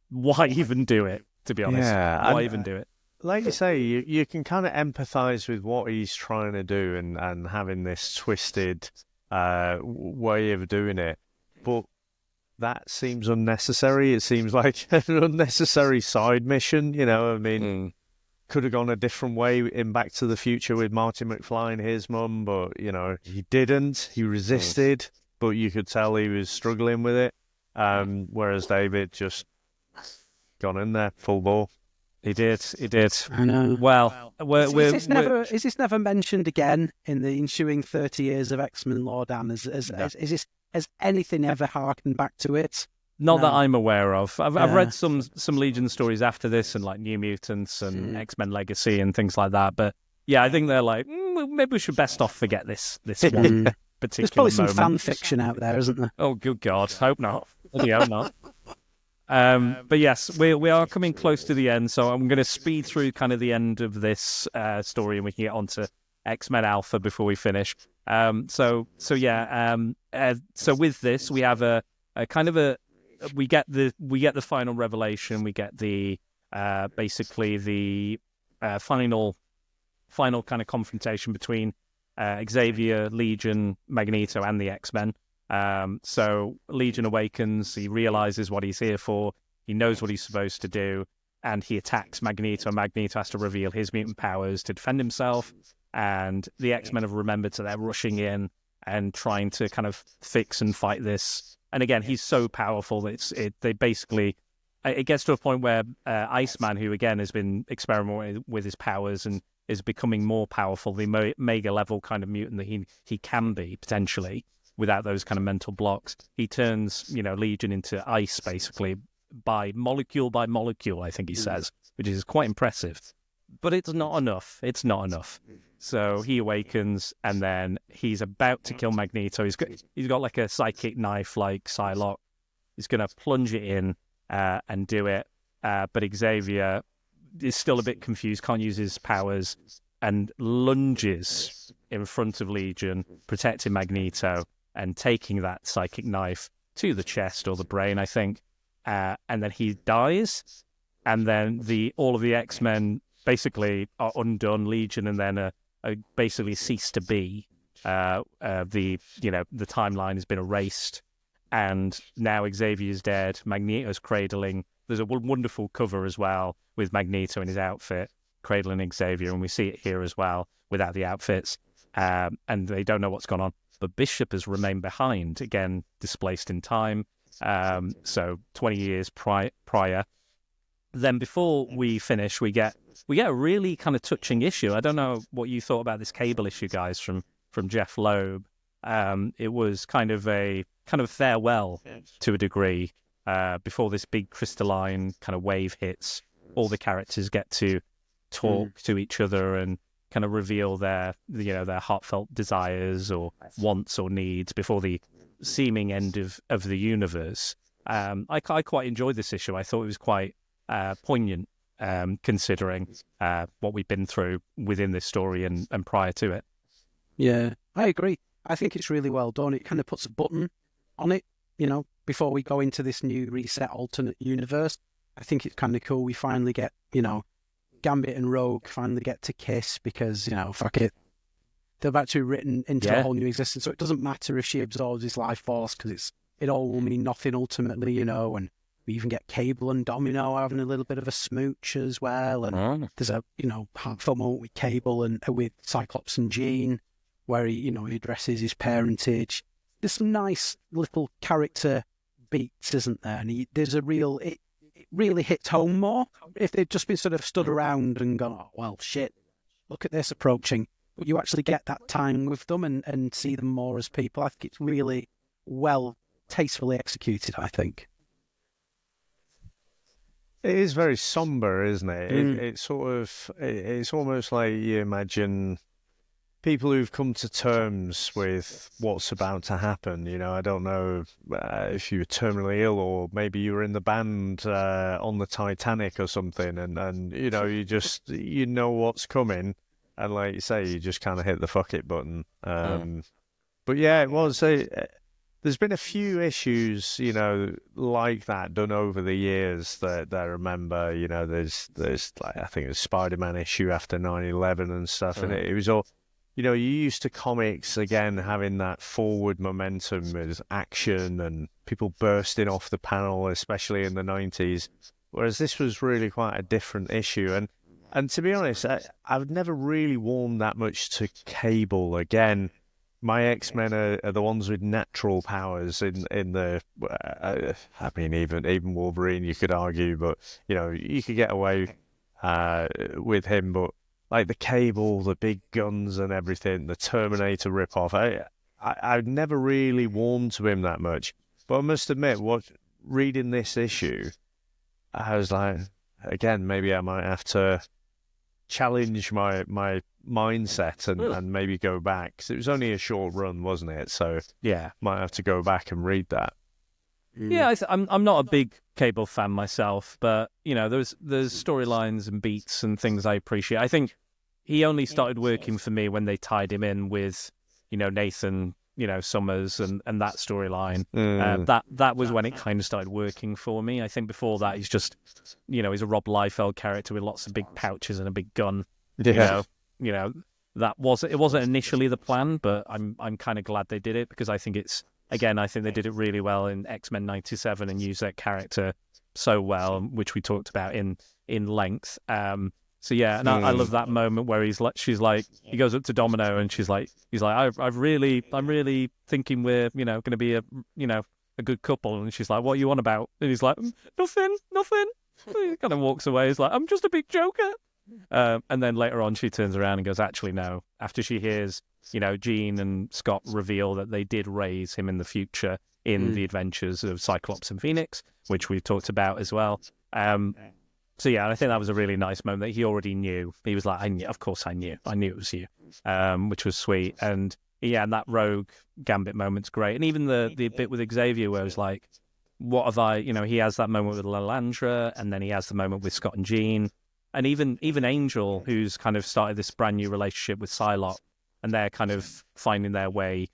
Speaker 2: Why even do it? To be honest, why even do it?
Speaker 3: Like you say, you can kind of empathise with what he's trying to do and having this twisted way of doing it, but that seems unnecessary. It seems like an unnecessary side mission. Could have gone a different way in Back to the Future with Marty McFly and his mum, but he didn't. He resisted, but you could tell he was struggling with it. Whereas David just gone in there full bore.
Speaker 2: He did.
Speaker 4: I know.
Speaker 2: Well,
Speaker 4: is this never mentioned again in the ensuing 30 years of X-Men lore, Dan? Has anything ever harkened back to it?
Speaker 2: Not that I'm aware of. I've read some Legion stories after this, and like New Mutants and X-Men Legacy and things like that. But yeah, I think they're like, maybe we should best off forget this one particular
Speaker 4: There's probably some
Speaker 2: moment.
Speaker 4: fan fiction out there, isn't there?
Speaker 2: Oh, good God. Hope not. Bloody hope not. But yes, we are coming close to the end, so I'm going to speed through kind of the end of this story, and we can get on to X-Men Alpha before we finish. So with this, we have a kind of we get the final revelation. We get the basically the final kind of confrontation between Xavier, Legion, Magneto, and the X-Men. So Legion awakens. He realizes what he's here for. He knows what he's supposed to do, and he attacks Magneto. Magneto has to reveal his mutant powers to defend himself. And the X-Men have remembered, so they're rushing in and trying to kind of fix and fight this. And again, he's so powerful that it gets to a point where Iceman, who again has been experimenting with his powers and is becoming more powerful, the mega level kind of mutant that he can be potentially without those kind of mental blocks. He turns, Legion into ice basically by molecule, I think he says, which is quite impressive. But it's not enough. So he awakens, and then he's about to kill Magneto. He's got like a psychic knife like Psylocke. He's going to plunge it in and do it. But Xavier is still a bit confused, can't use his powers, and lunges in front of Legion, protecting Magneto and taking that psychic knife to the chest or the brain, I think. And then he dies, and then all of the X-Men basically are undone. Legion and then basically cease to be. The timeline has been erased, and now Xavier's dead. Magneto's cradling. There's a wonderful cover as well with Magneto in his outfit cradling Xavier, and we see it here as well without the outfits. And they don't know what's gone on. But Bishop has remained behind, again displaced in time. So 20 years prior. Then before we finish, we get a really kind of touching issue. I don't know what you thought about this Cable issue, guys, from Jeff Loeb. It was kind of a farewell to a degree before this big crystalline kind of wave hits. All the characters get to talk to each other and kind of reveal their heartfelt desires or wants or needs before the seeming end of the universe. I quite enjoyed this issue. I thought it was quite poignant, considering what we've been through within this story and prior to it.
Speaker 4: Yeah, I agree. I think it's really well done. It kind of puts a button on it, before we go into this new reset alternate universe. I think it's kind of cool. We finally get, Gambit and Rogue finally get to kiss because, fuck it. They're about to be written into a whole new existence. So it doesn't matter if she absorbs his life force because it all will mean nothing ultimately, and we even get Cable and Domino having a little bit of a smooch as well. And there's a, heartfelt moment with Cable and with Cyclops and Jean where he addresses his parentage. There's some nice little character beats, isn't there? And it really hits home more. If they'd just been sort of stood around and gone, oh, well, shit, look at this approaching. But you actually get that time with them and see them more as people. I think it's really well, tastefully executed, I think.
Speaker 3: It is very somber, isn't it? It's almost like you imagine people who've come to terms with what's about to happen. You know, I don't know if you were terminally ill or maybe you were in the band on the Titanic or something, and you know, you know what's coming, and like you say, you just kind of hit the fuck it button. But yeah, it was. There's been a few issues, you know, like that done over the years that I remember. You know, there's like, I think there's Spider-Man issue after 9/11 and stuff, and it was all, you know, you used to comics again having that forward momentum with action and people bursting off the panel, especially in the 90s, whereas this was really quite a different issue. And to be honest, I've never really warmed that much to Cable again. My X-Men are the ones with natural powers in the. I mean, even Wolverine, you could argue, but you know, you could get away with him. But like the Cable, the big guns and everything, the Terminator ripoff, I've never really warmed to him that much. But I must admit, reading this issue, I was like, again, maybe I might have to challenge my mindset and maybe go back, because it was only a short run, wasn't it? So
Speaker 2: Yeah.
Speaker 3: might have to go back and read that.
Speaker 2: Yeah, I'm not a big Cable fan myself, but you know, there's storylines and beats and things I appreciate. I think he only started working for me when they tied him in with, you know, Nathan, you know, Summers and that storyline. That was when it kind of started working for me. I think before that, he's just, you know, he's a Rob Liefeld character with lots of big pouches and a big gun.
Speaker 3: Yeah.
Speaker 2: You know, it wasn't initially the plan, but I'm kind of glad they did it, because I think I think they did it really well in X-Men 97 and used that character so well, which we talked about in length. So yeah, and I love that moment where she's like, he goes up to Domino and he's like, I'm really thinking we're, you know, going to be a good couple, and she's like, what are you on about? And he's like, nothing. He kind of walks away. He's like, I'm just a big joker. And then later on, she turns around and goes, actually, no. After she hears, you know, Jean and Scott reveal that they did raise him in the future in the adventures of Cyclops and Phoenix, which we've talked about as well. So yeah, I think that was a really nice moment that he already knew. He was like, of course I knew it was you, which was sweet. And yeah, and that Rogue Gambit moment's great. And even the bit with Xavier where it was like, what have I, you know, he has that moment with Lalandra, and then he has the moment with Scott and Jean. And even Angel, who's kind of started this brand new relationship with Psylocke, and they're kind of finding their way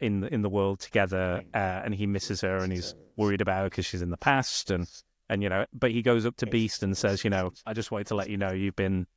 Speaker 2: in the world together, and he misses her and he's worried about her because she's in the past, and you know, but he goes up to Beast and says, you know, I just wanted to let you know you've been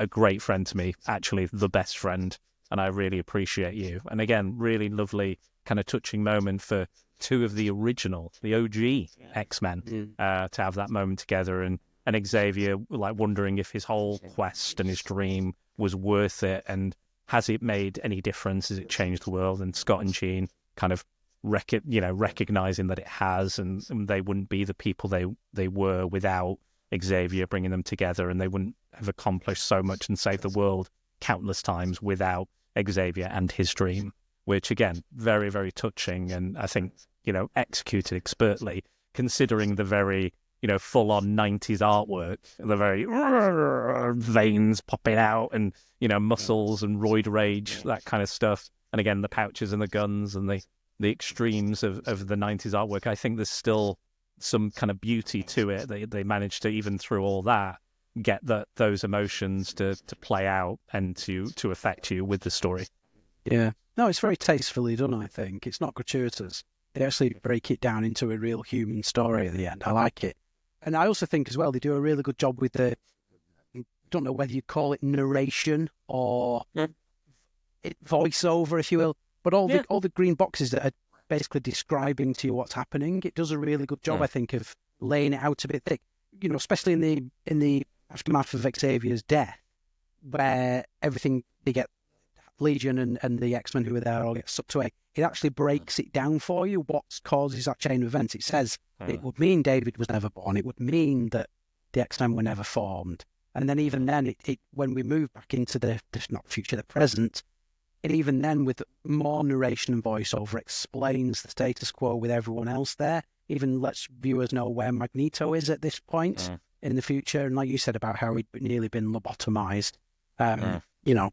Speaker 2: a great friend to me, actually the best friend, and I really appreciate you. And again, really kind of touching moment for two of the OG X-Men to have that moment together, and Xavier like wondering if his whole quest and his dream was worth it, and has it made any difference? Has it changed the world? And Scott and Jean kind of recognizing that it has, and they wouldn't be the people they were without Xavier bringing them together, and they wouldn't have accomplished so much and saved the world countless times without Xavier and his dream, which again, very, very touching, and I think, you know, executed expertly, considering the very, you know, full-on 90s artwork, the very veins popping out and, you know, muscles and roid rage, that kind of stuff. And again, the pouches and the guns and the extremes of the 90s artwork. I think there's still some kind of beauty to it. They managed to, even through all that, get those emotions to play out and to affect you with the story.
Speaker 4: Yeah. No, it's very tastefully done, I think. It's not gratuitous. They actually break it down into a real human story at the end. I like it. And I also think as well, they do a really good job with the, I don't know whether you call it narration or voiceover, if you will, but all the green boxes that are basically describing to you what's happening, it does a really good job, I think, of laying it out a bit thick. You know, especially in the aftermath of Xavier's death, where everything, they get Legion and the X-Men who are there all get sucked away. It actually breaks it down for you, what causes that chain of events. It says it would mean David was never born. It would mean that the X-Men were never formed. And then even then, it when we move back into the not future, the present, it even then, with more narration and voiceover, explains the status quo with everyone else there. Even lets viewers know where Magneto is at this point in the future. And like you said about how he'd nearly been lobotomized, you know,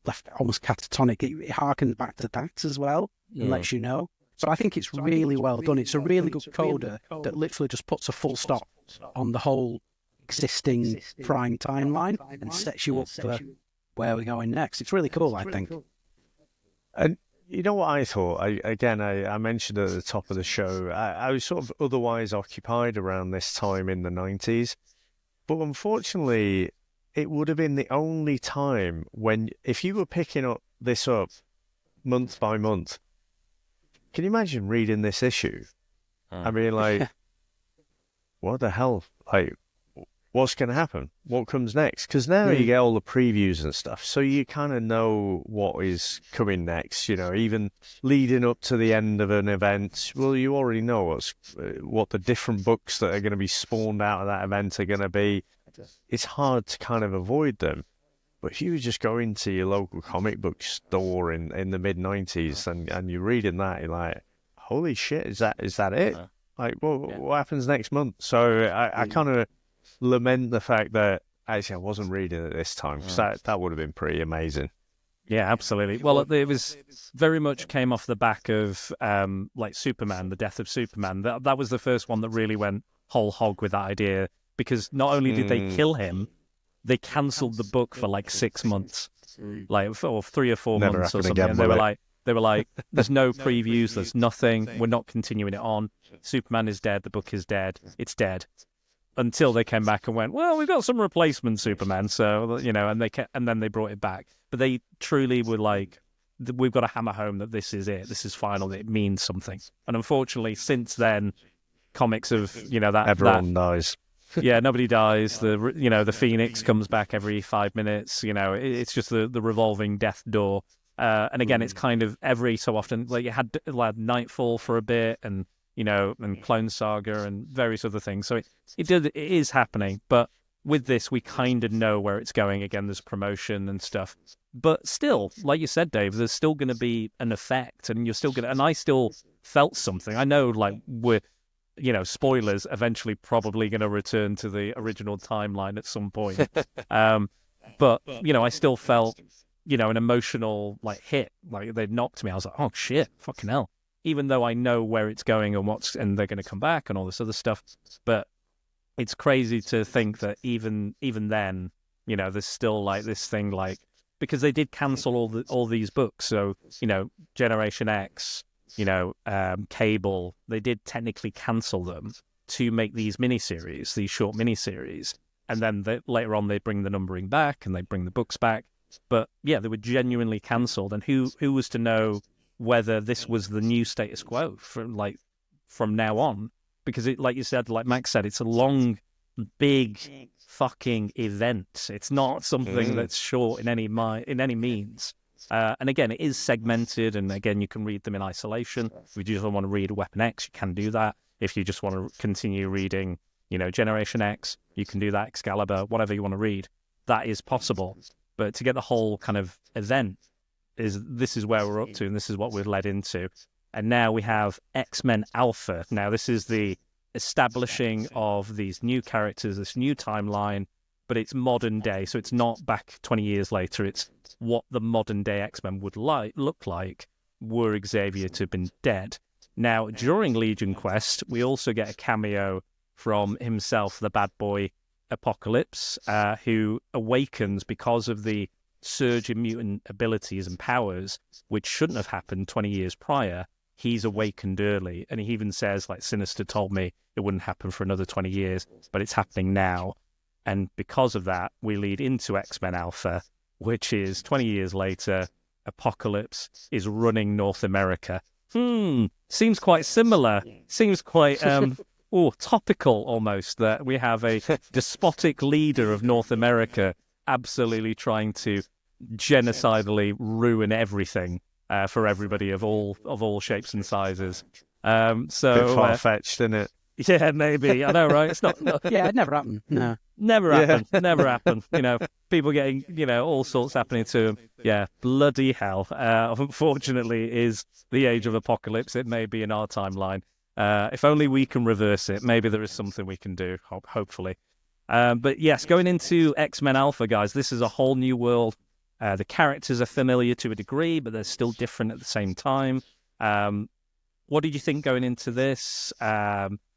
Speaker 4: left almost catatonic. It harkens back to that as well and lets you know. So I think it's really well done. It's a really good coda that literally just puts a full stop on the whole existing Prime timeline and sets you up for where we're going next. It's really cool, I think.
Speaker 3: And you know what I thought? I mentioned at the top of the show, I was sort of otherwise occupied around this time in the 90s. But unfortunately, it would have been the only time when, if you were picking this up month by month, can you imagine reading this issue? I mean, like, what the hell? Like, what's going to happen? What comes next? Because now you get all the previews and stuff, so you kind of know what is coming next. You know, even leading up to the end of an event, well, you already know what the different books that are going to be spawned out of that event are going to be. It's hard to kind of avoid them. But if you just go into your local comic book store in the mid-90s and you're reading that, you're like, holy shit, is that it? Like, what happens next month? So I kind of lament the fact that actually I wasn't reading it this time, because that would have been pretty amazing.
Speaker 2: Yeah, absolutely. Well, it was very much came off the back of like Superman, the death of Superman. That was the first one that really went whole hog with that idea, because not only did they kill him, they cancelled the book for like 6 months, like for 3 or 4 months or something. And they were like, there's no previews, there's nothing, we're not continuing it on. Superman is dead, the book is dead, it's dead. Until they came back and went, well, we've got some replacement Superman, so, you know, and then they brought it back. But they truly were like, we've got to hammer home that this is it, this is final, that it means something. And unfortunately, since then, comics have, you know,
Speaker 3: everyone dies.
Speaker 2: Yeah, nobody dies. The Phoenix comes back every 5 minutes. You know, it's just the revolving death door. And again, it's kind of every so often, like you had Nightfall for a bit, and you know, and Clone Saga and various other things. So it is happening. But with this, we kind of know where it's going. Again, there's promotion and stuff. But still, like you said, Dave, there's still going to be an effect, and you're still going to. And I still felt something. I know, like we're. You know, spoilers, eventually probably going to return to the original timeline at some point. But, you know, I still felt, you know, an emotional, like, hit. Like, they knocked me. I was like, oh, shit, fucking hell. Even though I know where it's going and they're going to come back and all this other stuff. But it's crazy to think that even then, you know, there's still, like, this thing, like, because they did cancel all these books. So, you know, Generation X, you know, Cable, they did technically cancel them to make these miniseries, these short miniseries. And then later on, they bring the numbering back and they bring the books back. But yeah, they were genuinely cancelled. And who was to know whether this was the new status quo from now on? Because it, like you said, like Max said, it's a long, big fucking event. It's not something that's short in any means. And again, it is segmented, and again, you can read them in isolation. If you just want to read Weapon X, you can do that. If you just want to continue reading, you know, Generation X, you can do that. Excalibur, whatever you want to read, that is possible. But to get the whole kind of event, this is where we're up to, and this is what we're led into. And now we have X-Men Alpha. Now, this is the establishing of these new characters, this new timeline, but it's modern day, so it's not back 20 years later. It's what the modern day X-Men would look like were Xavier to have been dead. Now, during Legion Quest, we also get a cameo from himself, the bad boy Apocalypse, who awakens because of the surge in mutant abilities and powers, which shouldn't have happened 20 years prior. He's awakened early, and he even says, like, Sinister told me it wouldn't happen for another 20 years, but it's happening now. And because of that, we lead into X-Men Alpha, which is 20 years later, Apocalypse is running North America. Seems quite similar. Seems quite topical almost, that we have a despotic leader of North America absolutely trying to genocidally ruin everything for everybody of all shapes and sizes.
Speaker 3: Bit far-fetched, isn't it?
Speaker 2: Yeah, maybe. I know, right? It's not.
Speaker 4: Yeah, it never happened. No.
Speaker 2: Never happened. Never happened. You know, people getting, you know, all sorts happening to them. Yeah, bloody hell. Unfortunately, is the age of Apocalypse. It may be in our timeline. If only we can reverse it. Maybe there is something we can do, hopefully. But yes, going into X-Men Alpha, guys, this is a whole new world. The characters are familiar to a degree, but they're still different at the same time. What did you think going into this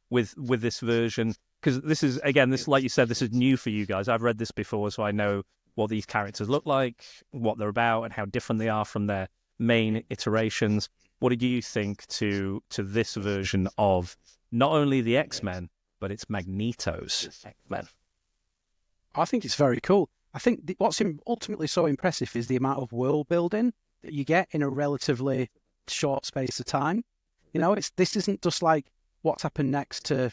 Speaker 2: with this version? Because this is, again, this, like you said, this is new for you guys. I've read this before, so I know what these characters look like, what they're about, and how different they are from their main iterations. What did you think to this version of not only the X-Men, but it's Magneto's X-Men?
Speaker 4: I think it's very cool. I think what's ultimately so impressive is the amount of world building that you get in a relatively short space of time. You know, this isn't just like what's happened next to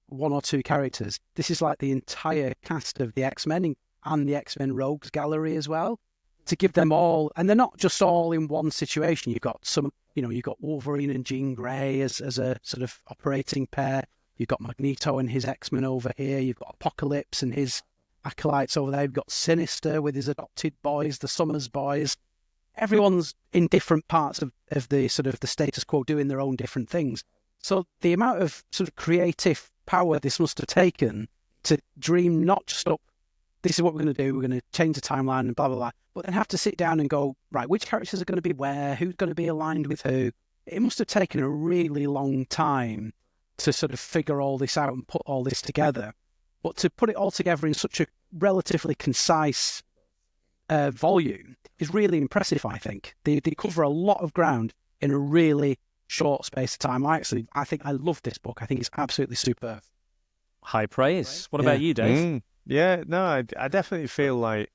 Speaker 4: one or two characters. This is like the entire cast of the X-Men and the X-Men Rogues Gallery as well, to give them all, and they're not just all in one situation. You've got you've got Wolverine and Jean Grey as a sort of operating pair. You've got Magneto and his X-Men over here. You've got Apocalypse and his acolytes over there. You've got Sinister with his adopted boys, the Summers boys. Everyone's in different parts of the sort of the status quo doing their own different things. So the amount of sort of creative power this must have taken to dream not just up, this is what we're going to do, we're going to change the timeline and blah, blah, blah, but then have to sit down and go, right, which characters are going to be where, who's going to be aligned with who. It must have taken a really long time to sort of figure all this out and put all this together. But to put it all together in such a relatively concise volume is really impressive, I think. They cover a lot of ground in a really short space of time. I think I love this book. I think it's absolutely superb.
Speaker 2: High praise. What about you, Dave?
Speaker 3: Yeah, no, I definitely feel like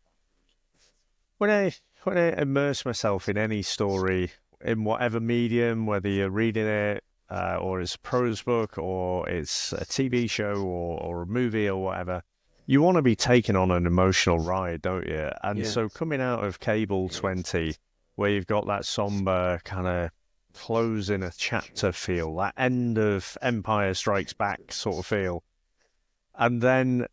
Speaker 3: when I immerse myself in any story, in whatever medium, whether you're reading it or it's a prose book or it's a TV show or a movie or whatever, you want to be taken on an emotional ride, don't you? And so coming out of Cable 20, where you've got that somber kind of closing a chapter feel, that end of Empire Strikes Back sort of feel, and then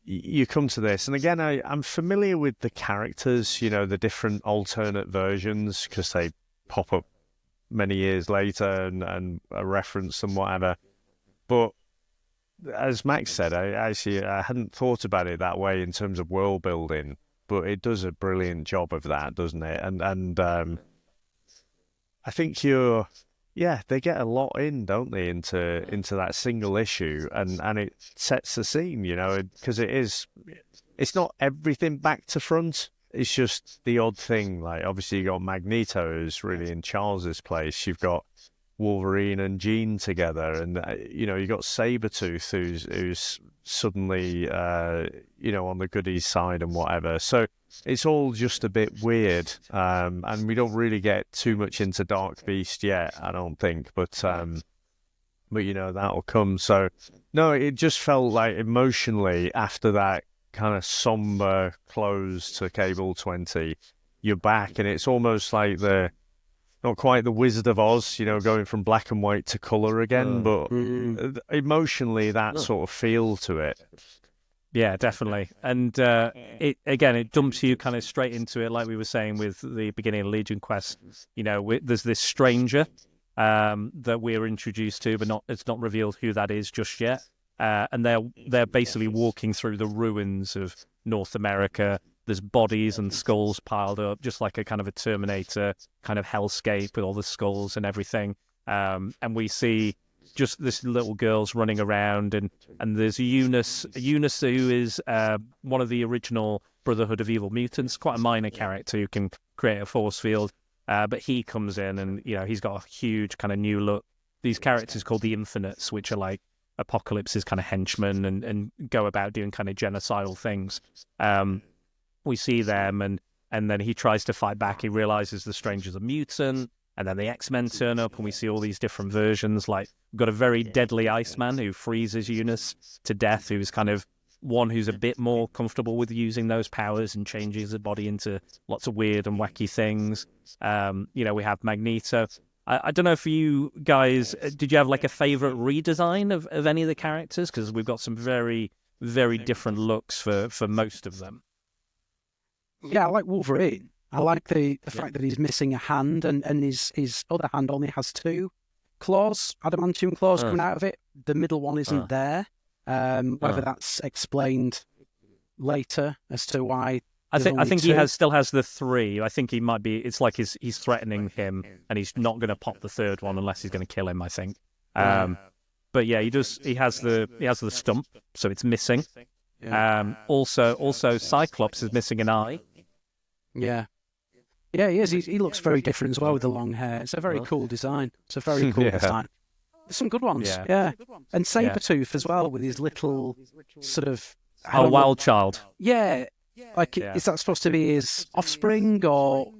Speaker 3: you come to this, and again, I'm familiar with the characters, the different alternate versions, because they pop up many years later and are referenced and whatever. But as Max said, I hadn't thought about it that way in terms of world building, but it does a brilliant job of that, doesn't it? And I think they get a lot in, don't they, into that single issue, and it sets the scene, because it's not everything back to front. It's just the odd thing. Like, obviously you got Magneto, who's really in Charles's place. You've got Wolverine and Jean together, and you got Sabretooth, who's suddenly on the goodies side and whatever. So it's all just a bit weird, and we don't really get too much into Dark Beast yet, I don't think, but that'll come. So no, it just felt like emotionally after that kind of somber close to Cable 20, you're back, and it's almost like not quite the Wizard of Oz, going from black and white to colour again, but emotionally that sort of feel to it.
Speaker 2: Yeah, definitely. And it dumps you kind of straight into it, like we were saying with the beginning of Legion Quest. There's this stranger that we're introduced to, but it's not revealed who that is just yet. And they're basically walking through the ruins of North America. There's bodies and skulls piled up, just like a kind of a Terminator kind of hellscape with all the skulls and everything. And we see just this little girl's running around, and there's Eunice who is one of the original Brotherhood of Evil Mutants, quite a minor character who can create a force field. But he comes in, and he's got a huge kind of new look. These characters called the Infinites, which are like Apocalypse's kind of henchmen and go about doing kind of genocidal things. We see them, and then he tries to fight back. He realizes the stranger's a mutant, and then the X-Men turn up, and we see all these different versions. Like, we've got a very deadly Iceman who freezes Eunice to death, who's kind of one who's a bit more comfortable with using those powers and changes his body into lots of weird and wacky things. We have Magneto. I don't know if you guys, did you have like a favorite redesign of any of the characters? Because we've got some very, very different looks for most of them.
Speaker 4: Yeah, I like Wolverine. I like the fact that he's missing a hand, and his other hand only has two claws, adamantium claws coming out of it. The middle one isn't there. Whether that's explained later as to why
Speaker 2: I
Speaker 4: There's
Speaker 2: think
Speaker 4: only
Speaker 2: he
Speaker 4: two.
Speaker 2: still has the 3. I think he might be. It's like he's threatening him, and he's not going to pop the 3rd one unless he's going to kill him. I think.
Speaker 4: Right.
Speaker 2: But yeah, he does. He has the stump, so it's missing.
Speaker 4: Yeah.
Speaker 2: Also, Cyclops is missing an eye.
Speaker 4: Yeah. Yeah, he is. He looks very different as well with the long hair. It's a very cool design. It's a very cool design. There's some good ones. Yeah. And Sabretooth as well with his little sort of...
Speaker 2: Wild Child.
Speaker 4: Yeah. Like, is that supposed to be his offspring or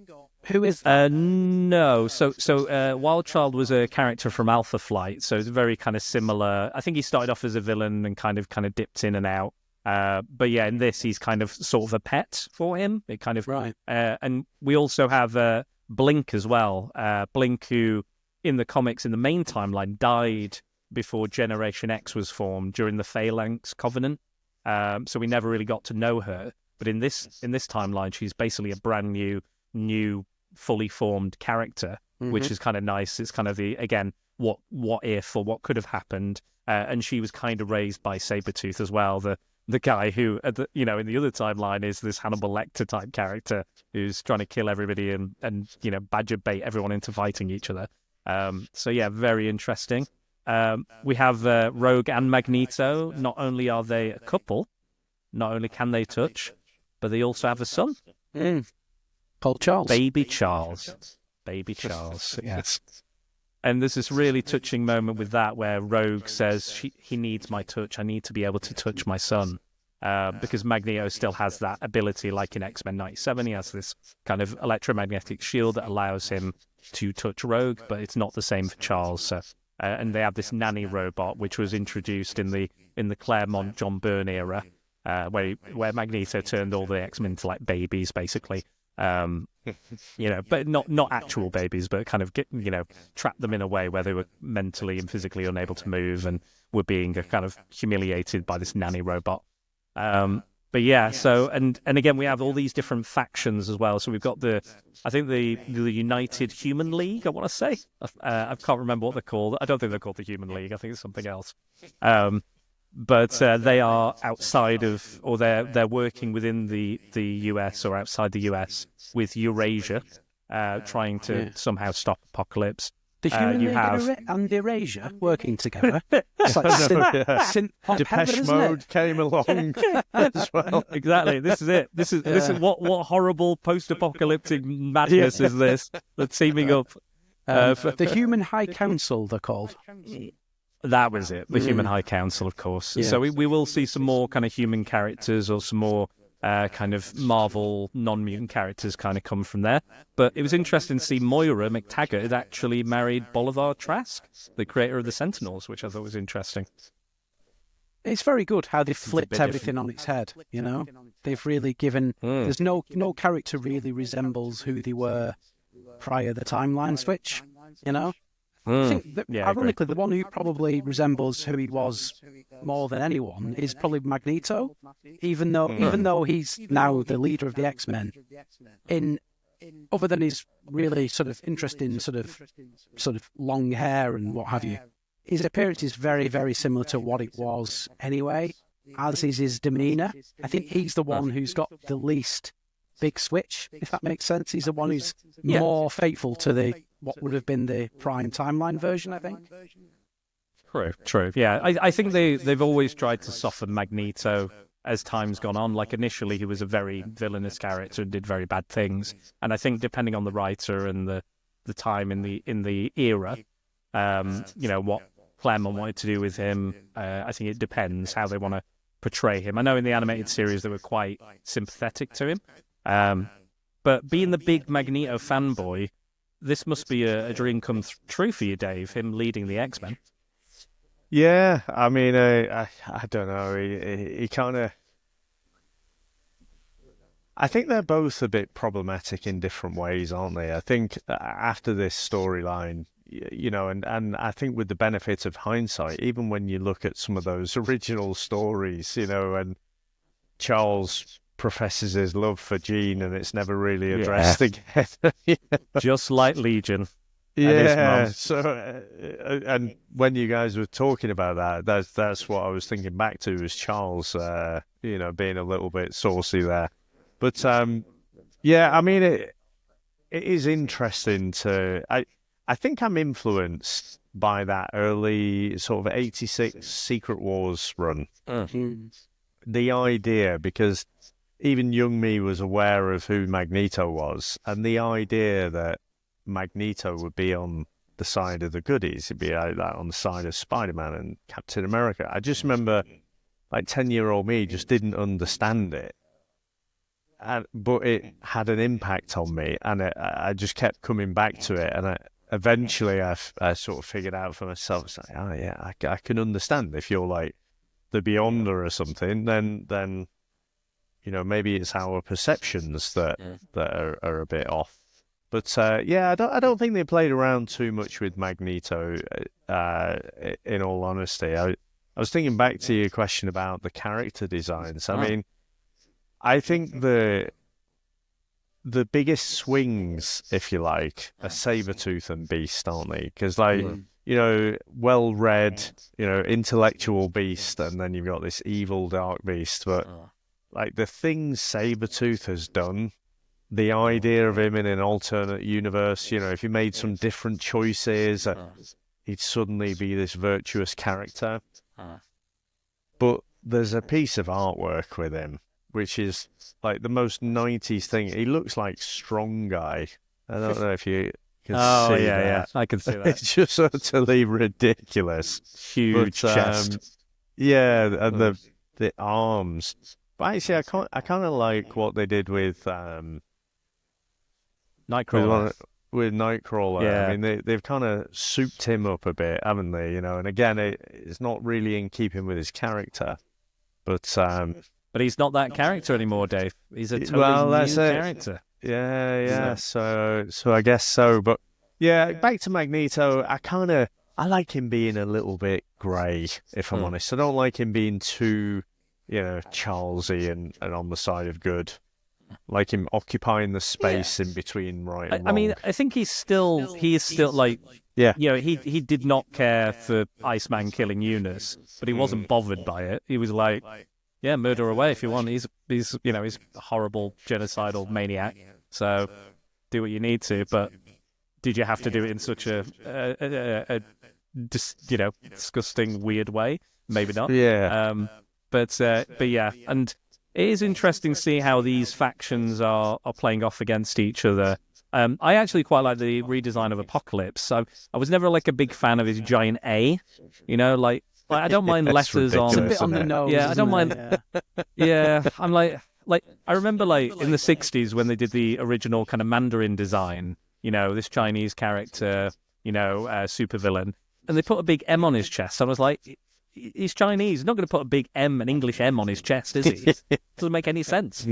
Speaker 4: who is that?
Speaker 2: No. So Wild Child was a character from Alpha Flight, so it's very kind of similar. I think he started off as a villain and kind of dipped in and out. But yeah, in this, he's kind of sort of a pet for him. It kind of
Speaker 4: Right.
Speaker 2: And we also have Blink as well. Blink, who in the comics in the main timeline died before Generation X was formed during the Phalanx Covenant. So we never really got to know her. But in this timeline, she's basically a brand new, fully formed character, which is kind of nice. It's kind of what if or what could have happened. And she was kind of raised by Sabretooth as well. The guy who, in the other timeline is this Hannibal Lecter type character who's trying to kill everybody and badger bait everyone into fighting each other. So yeah, very interesting. We have Rogue and Magneto. Not only are they a couple, not only can they touch, but they also have a son.
Speaker 4: Called Charles.
Speaker 2: Baby Charles. Yes. And there's this really touching moment with that where Rogue says he needs my touch. I need to be able to touch my son. Because Magneto still has that ability, like in X-Men 97. He has this kind of electromagnetic shield that allows him to touch Rogue, but it's not the same for Charles. So, and they have this nanny robot, which was introduced in the Claremont John Byrne era, where Magneto turned all the X-Men into like babies, basically. But not actual babies, but kind of trapped them in a way where they were mentally and physically unable to move and were being kind of humiliated by this nanny robot. But yeah, so and again we have all these different factions as well. So we've got the United Human League, I want to say. I can't remember what they're called. I don't think they're called the Human League. I think it's something else. But they are outside of, or they're working within the US or outside the US with Erasure, trying to somehow stop Apocalypse.
Speaker 4: The Human League and Erasure working together. It's like synth pop
Speaker 3: Depeche
Speaker 4: heaven, isn't
Speaker 3: Mode
Speaker 4: it?
Speaker 3: came along as well.
Speaker 2: Exactly. This is it. This is what horrible post-apocalyptic madness is this that's teaming up.
Speaker 4: The Human High Council, they're called.
Speaker 2: That was it. The Human High Council, of course.
Speaker 4: Yeah.
Speaker 2: So we will see some more kind of human characters or some more kind of Marvel non-mutant characters kind of come from there. But it was interesting to see Moira McTaggart had actually married Bolivar Trask, the creator of the Sentinels, which I thought was interesting.
Speaker 4: It's very good how they've flipped everything on its head, They've really given... There's no character really resembles who they were prior to the timeline switch, I think that, ironically, the one who probably resembles who he was more than anyone is probably Magneto, even though he's now the leader of the X-Men. Other than his really sort of interesting sort of long hair and what have you, his appearance is very, very similar to what it was anyway, as is his demeanour. I think he's the one who's got the least big switch, if that makes sense. He's the one who's more faithful to what would have been the prime timeline version, I think.
Speaker 2: True. Yeah, I think they've always tried to soften Magneto as time's gone on. Like initially, he was a very villainous character and did very bad things. And I think depending on the writer and the time in the era, what Claremont wanted to do with him, I think it depends how they want to portray him. I know in the animated series they were quite sympathetic to him, but being the big Magneto fanboy, this must be a dream come true for you, Dave, him leading the X-Men.
Speaker 3: Yeah, I mean, I don't know. He kind of... I think they're both a bit problematic in different ways, aren't they? I think after this storyline, and I think with the benefit of hindsight, even when you look at some of those original stories, and Charles professes his love for Jean and it's never really addressed again.
Speaker 2: Just like Legion.
Speaker 3: Yeah, so and when you guys were talking about that, that's what I was thinking back to, was Charles, being a little bit saucy there. But yeah, I mean, it is interesting to. I think I'm influenced by that early sort of '86 Secret Wars run. The idea, because even young me was aware of who Magneto was, and the idea that Magneto would be on the side of the goodies, he'd be like that on the side of Spider-Man and Captain America. I just remember, like 10-year-old me just didn't understand it, but it had an impact on me, and I just kept coming back to it, and eventually I sort of figured out for myself, it's like, oh yeah, I can understand if you're like the Beyonder or something, then you know, maybe it's our perceptions that are a bit off. But yeah, I don't think they played around too much with Magneto. In all honesty, I was thinking back to your question about the character designs. I mean, I think the biggest swings, if you like, are Sabretooth and Beast, aren't they? Because like, you know, well-read, you know, intellectual Beast, and then you've got this evil Dark Beast. But like the things Sabretooth has done, the idea of him in an alternate universe, you know, if he made some different choices, he'd suddenly be this virtuous character. But there's a piece of artwork with him, which is like the most 90s thing. He looks like Strong Guy. I don't know if you can see that.
Speaker 2: Yeah, I can see that.
Speaker 3: It's just utterly ridiculous.
Speaker 2: Huge chest.
Speaker 3: Yeah, and the arms. But actually, I kind of like what they did with
Speaker 2: Nightcrawler.
Speaker 3: With Nightcrawler.
Speaker 2: Yeah.
Speaker 3: I mean, they've kind of souped him up a bit, haven't they? You know, and again, it's not really in keeping with his character. But
Speaker 2: he's not that character anymore, Dave. He's a totally new character.
Speaker 3: Yeah. So I guess so. But yeah, back to Magneto. I like him being a little bit grey, if I'm honest. I don't like him being too, you know, Charlesy and on the side of good. Like him occupying the space in between right and wrong.
Speaker 2: I mean, I think he is still like, you know, he did not care for Iceman killing Eunice, but he wasn't bothered by it. He was like, yeah, murder away if you want. He's you know, he's a horrible genocidal maniac. So do what you need to, but did you have to do it in such a you know, disgusting, weird way? Maybe not.
Speaker 3: Yeah.
Speaker 2: But yeah, and it is interesting to see how these factions are playing off against each other. I actually quite like the redesign of Apocalypse. So I was never like a big fan of his giant A. You know, like I don't mind letters on.
Speaker 4: It's a bit on the nose.
Speaker 2: Yeah, I don't mind. Yeah, I'm like I remember like in the '60s when they did the original kind of Mandarin design. You know, this Chinese character, you know, supervillain, and they put a big M on his chest. I was like, he's Chinese. He's not going to put a big M, an English M, on his chest, is he? It doesn't make any sense.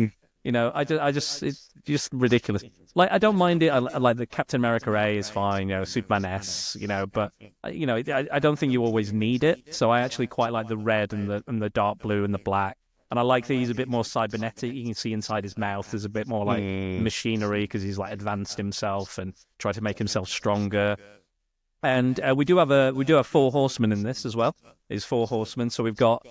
Speaker 2: You know, I just, it's just ridiculous. Like, I don't mind it. I like the Captain America A is fine, you know, Superman S, you know, but, you know, I don't think you always need it. So I actually quite like the red and the dark blue and the black. And I like that he's a bit more cybernetic. You can see inside his mouth there's a bit more like machinery because he's like advanced himself and tried to make himself stronger. And we do have 4 horsemen in this as well. There's 4 horsemen. So we've got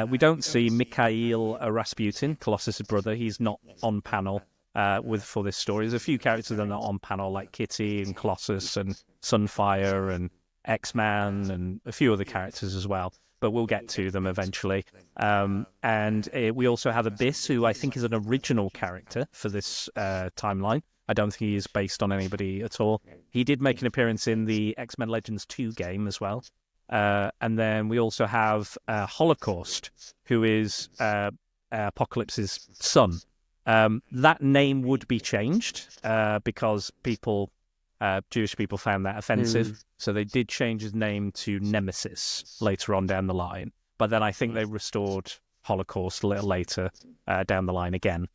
Speaker 2: we don't see Mikhail Rasputin, Colossus' brother. He's not on panel for this story. There's a few characters that are not on panel, like Kitty and Colossus and Sunfire and X-Man and a few other characters as well. But we'll get to them eventually. And we also have Abyss, who I think is an original character for this timeline. I don't think he is based on anybody at all. He did make an appearance in the X-Men Legends 2 game as well. And then we also have Holocaust, who is Apocalypse's son. That name would be changed because Jewish people found that offensive. So they did change his name to Nemesis later on down the line. But then I think they restored Holocaust a little later down the line again.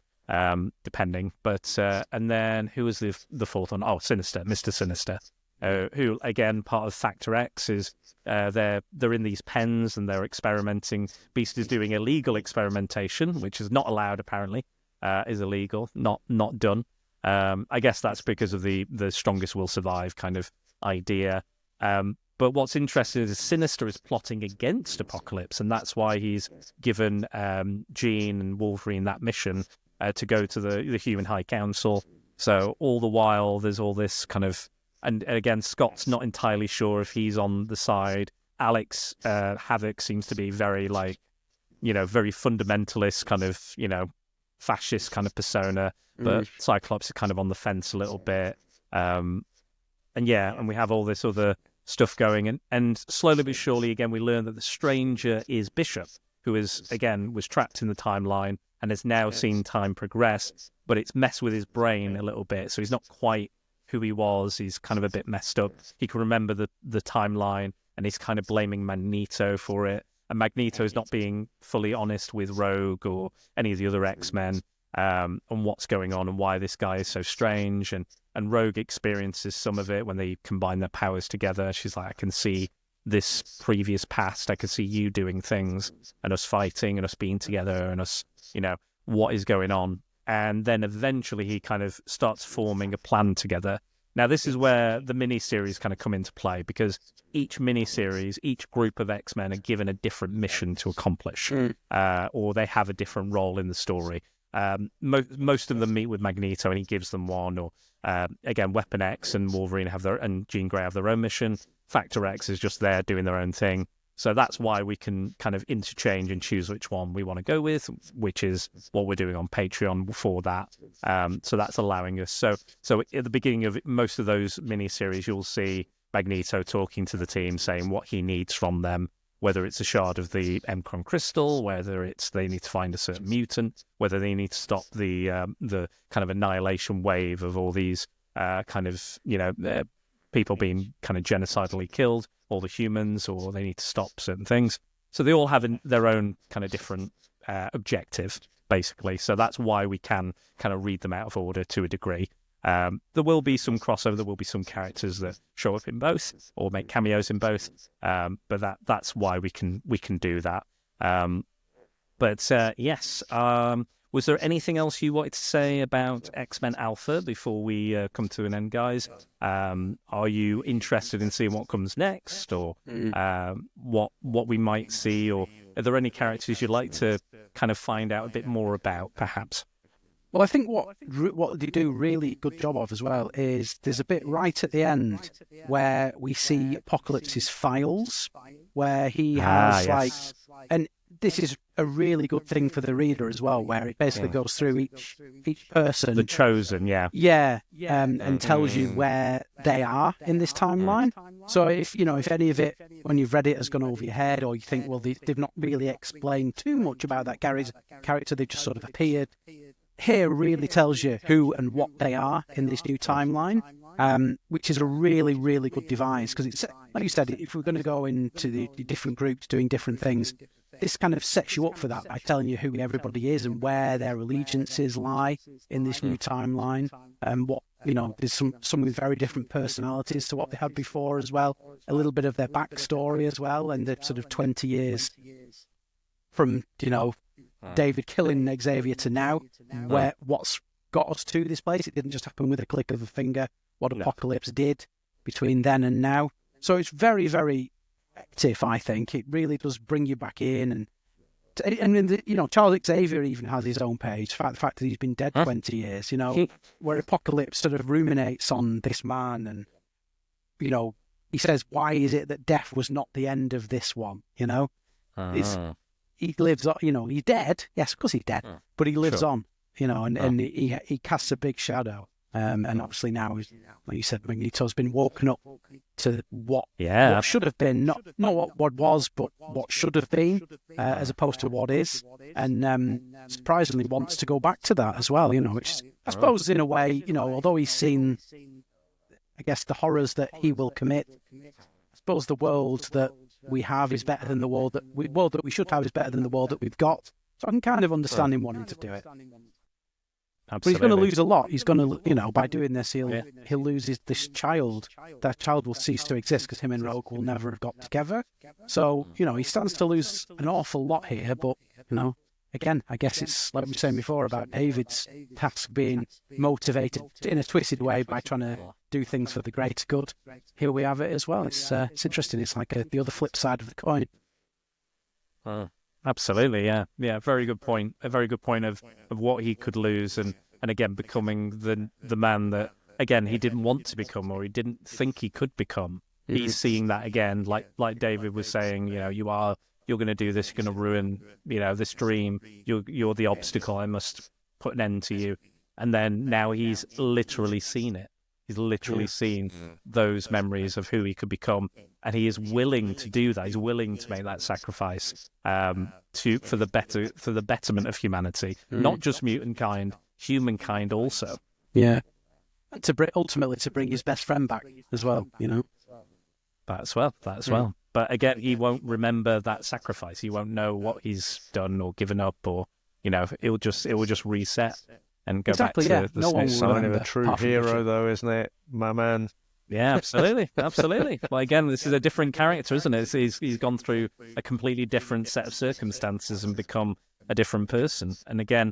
Speaker 2: Depending, but and then who was the fourth one? Oh, Sinister, Mr. Sinister, who again part of Factor X is they're in these pens and they're experimenting. Beast is doing illegal experimentation, which is not allowed apparently, is illegal, not done. I guess that's because of the strongest will survive kind of idea. But what's interesting is Sinister is plotting against Apocalypse, and that's why he's given Jean and Wolverine that mission to go to the Human High Council. So all the while, there's all this kind of, and again, Scott's not entirely sure if he's on the side. Alex Havoc seems to be very very fundamentalist kind of, fascist kind of persona, but Cyclops is kind of on the fence a little bit. And we have all this other stuff going, and slowly but surely, again, we learn that the stranger is Bishop, who was trapped in the timeline and has now seen time progress, but it's messed with his brain a little bit, so he's not quite who he was. He's kind of a bit messed up. He can remember the timeline, and he's kind of blaming Magneto for it. And Magneto is not being fully honest with Rogue or any of the other X-Men on what's going on and why this guy is so strange. And Rogue experiences some of it when they combine their powers together. She's like, I can see this previous past. I can see you doing things and us fighting and us being together and us, what is going on. And then eventually he kind of starts forming a plan together. Now, this is where the miniseries kind of come into play, because each miniseries, each group of X-Men are given a different mission to accomplish, or they have a different role in the story. Most of them meet with Magneto and he gives them one, or again, Weapon X and Wolverine and Jean Grey have their own mission. Factor X is just there doing their own thing. So that's why we can kind of interchange and choose which one we want to go with, which is what we're doing on Patreon for that. So that's allowing us. So at the beginning of most of those miniseries, you'll see Magneto talking to the team, saying what he needs from them, whether it's a shard of the Mcron crystal, whether it's they need to find a certain mutant, whether they need to stop the kind of annihilation wave of all these people being kind of genocidally killed, all the humans, or they need to stop certain things. So they all have their own kind of different objective, basically. So that's why we can kind of read them out of order to a degree. There will be some crossover. There will be some characters that show up in both or make cameos in both. But that's why we can do that. Yes. Was there anything else you wanted to say about X-Men Alpha before we come to an end, guys? Are you interested in seeing what comes next, or what we might see, or are there any characters you'd like to kind of find out a bit more about, perhaps?
Speaker 4: Well, I think what they do a really good job of as well is there's a bit right at the end where we see Apocalypse's files, where he has and this is a really good thing for the reader as well, where it basically goes through each person,
Speaker 2: the chosen,
Speaker 4: and tells you where they are in this timeline. So if any of it, when you've read it, has gone over your head, or you think, well, they've not really explained too much about that character, they've just sort of appeared. Here really tells you who and what they are in this new timeline, which is a really, really good device, because it's, like you said, if we're going to go into the different groups doing different things, this kind of sets you up for that by telling you who everybody is and where their allegiances lie in this new timeline, and what, there's some with very different personalities to what they had before as well, a little bit of their backstory as well, and the sort of 20 years from, David killing Xavier to now, what's got us to this place. It didn't just happen with a click of a finger. What Apocalypse did between then and now. So it's very, very active, I think. It really does bring you back in. And Charles Xavier even has his own page. The fact that he's been dead 20 years, where Apocalypse sort of ruminates on this man, and, he says, why is it that death was not the end of this one, He lives on, he's dead. Yes, of course he's dead, but he lives on, and he casts a big shadow. And obviously now, like you said, Magneto's been woken up to what should have been, not what was, but what should have been, as opposed to what is. And surprisingly wants to go back to that as well, which is, I suppose in a way, although he's seen, I guess, the horrors that he will commit, I suppose the world that we have is better than the world that we should have is better than the world that we've got. So I can kind of understand him wanting to do it.
Speaker 2: Absolutely.
Speaker 4: But he's going to lose a lot. He's going to, by doing this, he'll lose this child. That child will cease to exist because him and Rogue will never have got together. So, he stands to lose an awful lot here. But, again, I guess it's like we were saying before about David's task being motivated in a twisted way by trying to do things for the greater good. Here we have it as well. It's interesting. It's like the other flip side of the coin.
Speaker 2: Absolutely, yeah. Very good point. A very good point of what he could lose, and again becoming the man that again he didn't want to become, or he didn't think he could become. He's seeing that again, like David was saying. You're going to do this. You're going to ruin this dream. You're the obstacle. I must put an end to you. And then now he's literally seen it. He's literally seen those memories of who he could become, and he is willing to do that. He's willing to make that sacrifice for the betterment of humanity, not just mutant kind, humankind also.
Speaker 4: Yeah, ultimately to bring his best friend back as well.
Speaker 2: That's well. But again, he won't remember that sacrifice. He won't know what he's done or given up, or it will just reset. And go back to the
Speaker 3: sign of a true hero, though, isn't it, my man?
Speaker 2: Yeah, absolutely. Well, again, this is a different character, isn't it? He's gone through a completely different set of circumstances and become a different person. And again,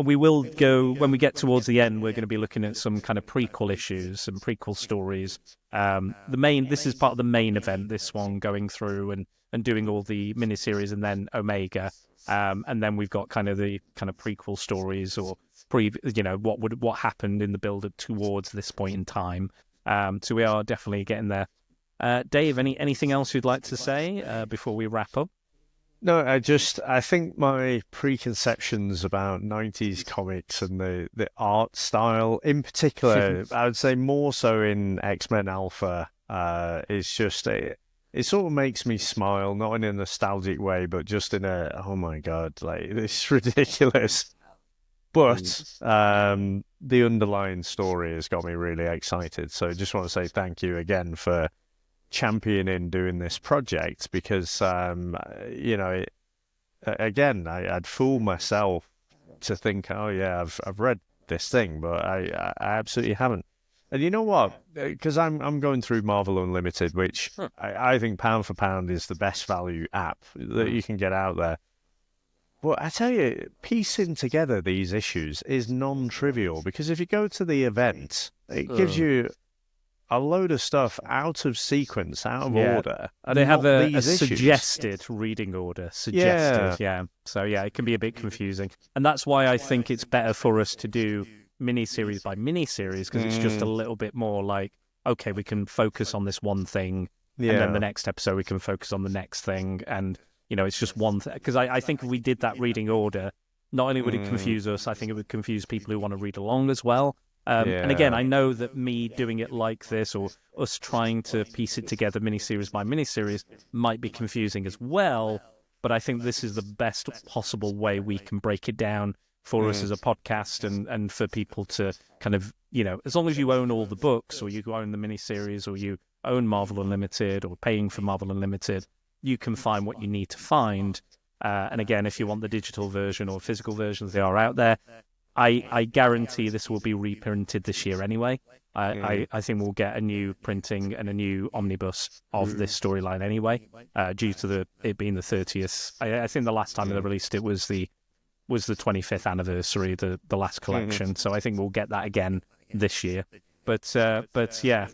Speaker 2: we will go, when we get towards the end, we're going to be looking at some kind of prequel issues and prequel stories. This is part of the main event, this one, going through and doing all the miniseries and then Omega. And then we've got kind of the prequel stories, or what happened in the build up towards this point in time. So we are definitely getting there. Dave, anything else you'd like to say before we wrap up?
Speaker 3: No, I think my preconceptions about 90s comics and the art style in particular, I would say more so in X-Men Alpha, is just it sort of makes me smile, not in a nostalgic way, but just in oh my God, like, this is ridiculous. But the underlying story has got me really excited. So I just want to say thank you again for championing doing this project, because, again, I'd fool myself to think, oh yeah, I've read this thing, but I absolutely haven't. And you know what? Because I'm going through Marvel Unlimited, which I think pound for pound is the best value app that you can get out there. But I tell you, piecing together these issues is non-trivial, because if you go to the event, it gives you a load of stuff out of sequence, out of order. And
Speaker 2: they have a suggested reading order. Yeah. So yeah, it can be a bit confusing. And that's why I think it's better for us to do miniseries by miniseries, because it's just a little bit more like, okay, we can focus on this one thing, and then the next episode we can focus on the next thing, and it's just one thing. Because I think if we did that reading order, not only would it confuse us, I think it would confuse people who want to read along as well. And again, I know that me doing it like this, or us trying to piece it together miniseries by miniseries, might be confusing as well, but I think this is the best possible way we can break it down for us as a podcast, and for people to kind of, as long as you own all the books, or you own the miniseries, or you own Marvel Unlimited, or paying for Marvel Unlimited, you can find what you need to find. And again, if you want the digital version or physical versions, they are out there. I guarantee this will be reprinted this year anyway. I think we'll get a new printing and a new omnibus of this storyline anyway, due to it being the 30th. I think the last time they released it was the 25th anniversary, the last collection. So I think we'll get that again this year. But yeah,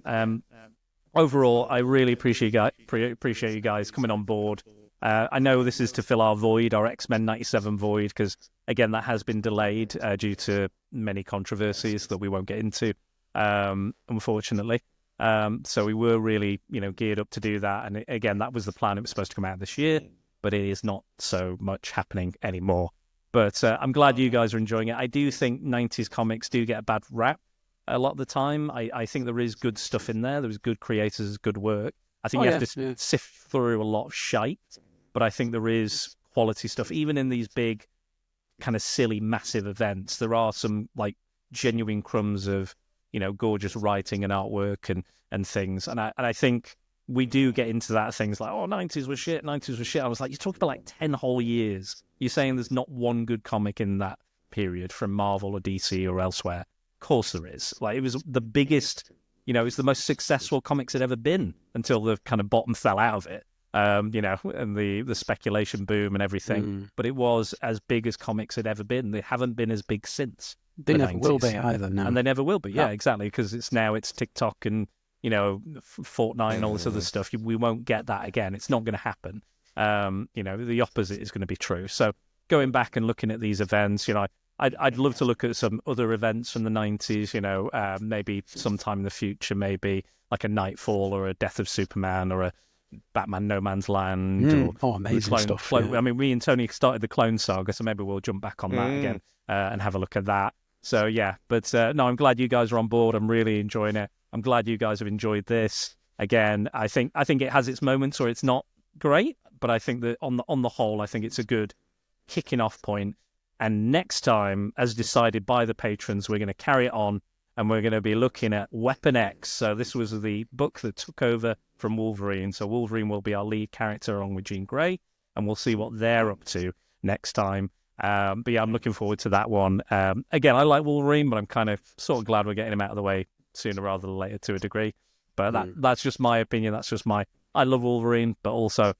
Speaker 2: overall, I really appreciate you guys coming on board. I know this is to fill our void, our X-Men 97 void, because again, that has been delayed due to many controversies that we won't get into, unfortunately. So we were really, geared up to do that. And again, that was the plan. It was supposed to come out this year, but it is not so much happening anymore. But I'm glad you guys are enjoying it. I do think 90s comics do get a bad rap a lot of the time. I think there is good stuff in there. There's good creators, good work. I think you have to sift through a lot of shite, but I think there is quality stuff. Even in these big, kind of silly, massive events, there are some like genuine crumbs of, gorgeous writing and artwork and things. And I think we do get into that, things like, 90s was shit, 90s was shit. I was like, you talked about like 10 whole years. You're saying there's not one good comic in that period from Marvel or DC or elsewhere. Of course there is. Like, it was the biggest, it's the most successful comics had ever been until the kind of bottom fell out of it, and the speculation boom and everything. But it was as big as comics had ever been. They haven't been as big since.
Speaker 4: They never will be either, no.
Speaker 2: And they never will be, yeah, exactly, because it's TikTok and, Fortnite and all this other stuff. We won't get that again. It's not going to happen. the opposite is going to be true. So going back and looking at these events, I'd love to look at some other events from the 90s, maybe sometime in the future, maybe like a Nightfall or a Death of Superman or a Batman No Man's Land. Or
Speaker 4: amazing stuff.
Speaker 2: I mean, me and Tony started the Clone Saga, so maybe we'll jump back on that again and have a look at that. So, yeah, but no, I'm glad you guys are on board. I'm really enjoying it. I'm glad you guys have enjoyed this. Again, I think it has its moments where it's not great, but I think that on the whole, I think it's a good kicking off point. And next time, as decided by the patrons, we're going to carry it on, and we're going to be looking at Weapon X. So this was the book that took over from Wolverine. So Wolverine will be our lead character along with Jean Grey, and we'll see what they're up to next time. But yeah, I'm looking forward to that one. Again, I like Wolverine, but I'm kind of sort of glad we're getting him out of the way sooner rather than later to a degree. But that's just my opinion. That's just I love Wolverine, but also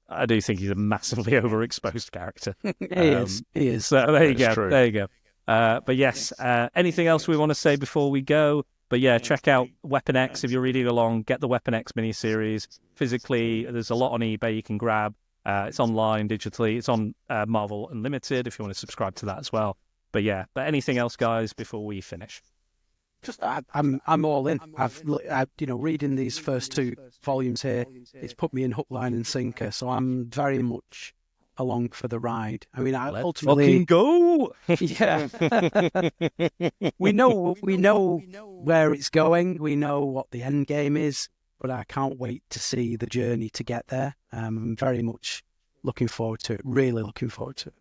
Speaker 2: I do think he's a massively overexposed character.
Speaker 4: He is.
Speaker 2: So there you go.
Speaker 3: True.
Speaker 2: There you go. But yes, anything else we want to say before we go? But yeah, check out Weapon X if you're reading along. Get the Weapon X miniseries. Physically, there's a lot on eBay you can grab. It's online digitally. It's on Marvel Unlimited if you want to subscribe to that as well. But yeah, anything else, guys, before we finish?
Speaker 4: Just I'm all in. I've reading these first 2 volumes here, it's put me in hook, line, and sinker. So I'm very much along for the ride. I mean, ultimately
Speaker 2: fucking go.
Speaker 4: Yeah, we know where it's going. We know what the end game is, but I can't wait to see the journey to get there. I'm very much looking forward to it. Really looking forward to it.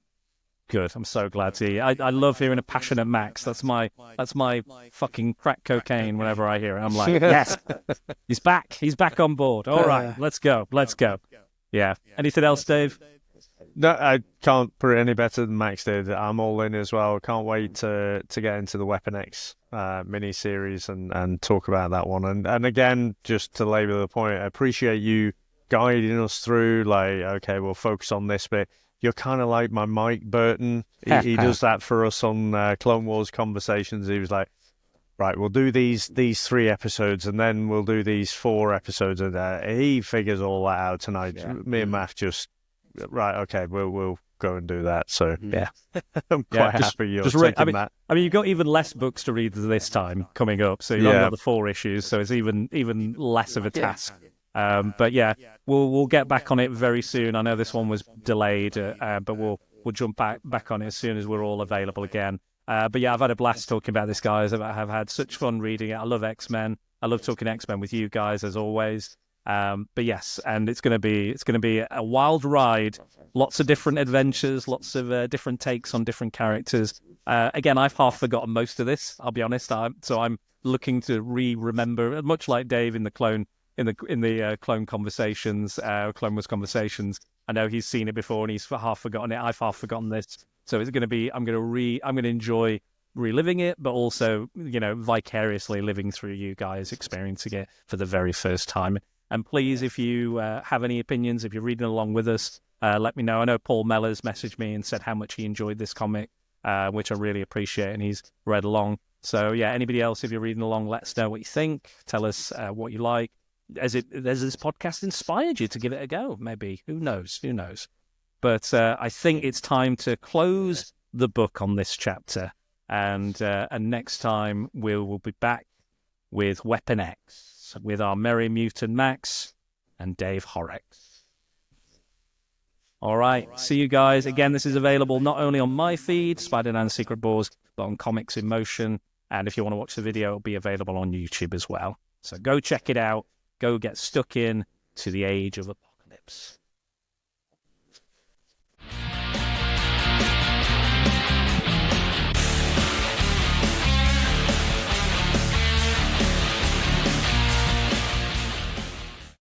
Speaker 2: Good. I'm so glad to hear. I love hearing a passionate Max. That's my fucking crack cocaine whenever I hear it. I'm like, yes, he's back. He's back on board. All right, let's go. Yeah. Anything else, Dave?
Speaker 3: No, I can't put it any better than Max did. I'm all in as well. Can't wait to get into the Weapon X mini-series and talk about that one. And again, just to labour the point, I appreciate you guiding us through, like, okay, we'll focus on this bit. You're kind of like my Mike Burton. He does that for us on Clone Wars Conversations. He was like, right, we'll do these 3 episodes, and then we'll do these 4 episodes. And he figures all that out tonight. Yeah. Me and Matt just, right, okay, we'll go and do that. So,
Speaker 2: yeah.
Speaker 3: I'm quite happy you're taking that.
Speaker 2: I mean, you've got even less books to read this time coming up. So you've only got the 4 issues, so it's even less of a task. But yeah, we'll get back on it very soon. I know this one was delayed, but we'll jump back on it as soon as we're all available again. But yeah, I've had a blast talking about this, guys. I've had such fun reading it. I love X-Men. I love talking X-Men with you guys as always. But yes, and it's gonna be a wild ride. Lots of different adventures, lots of different takes on different characters. Again, I've half forgotten most of this. I'll be honest. So I'm looking to remember, much like Dave in the Clone. In the Clone Conversations, Clone Wars Conversations, I know he's seen it before and he's half forgotten it. I've half forgotten this, so it's going to be. I'm going to enjoy reliving it, but also vicariously living through you guys experiencing it for the very first time. And please, if you have any opinions, if you're reading along with us, let me know. I know Paul Mellors messaged me and said how much he enjoyed this comic, which I really appreciate, and he's read along. So yeah, anybody else, if you're reading along, let us know what you think. Tell us what you like. Has this podcast inspired you to give it a go? Maybe. Who knows? But I think it's time to close the book on this chapter. And next time we'll be back with Weapon X, with our merry mutant Max and Dave Horrocks. All right. See you guys. Again, this is available not only on my feed, Spider-Man Secret Wars, but on Comics in Motion. And if you want to watch the video, it'll be available on YouTube as well. So go check it out. Go get stuck in to the Age of Apocalypse.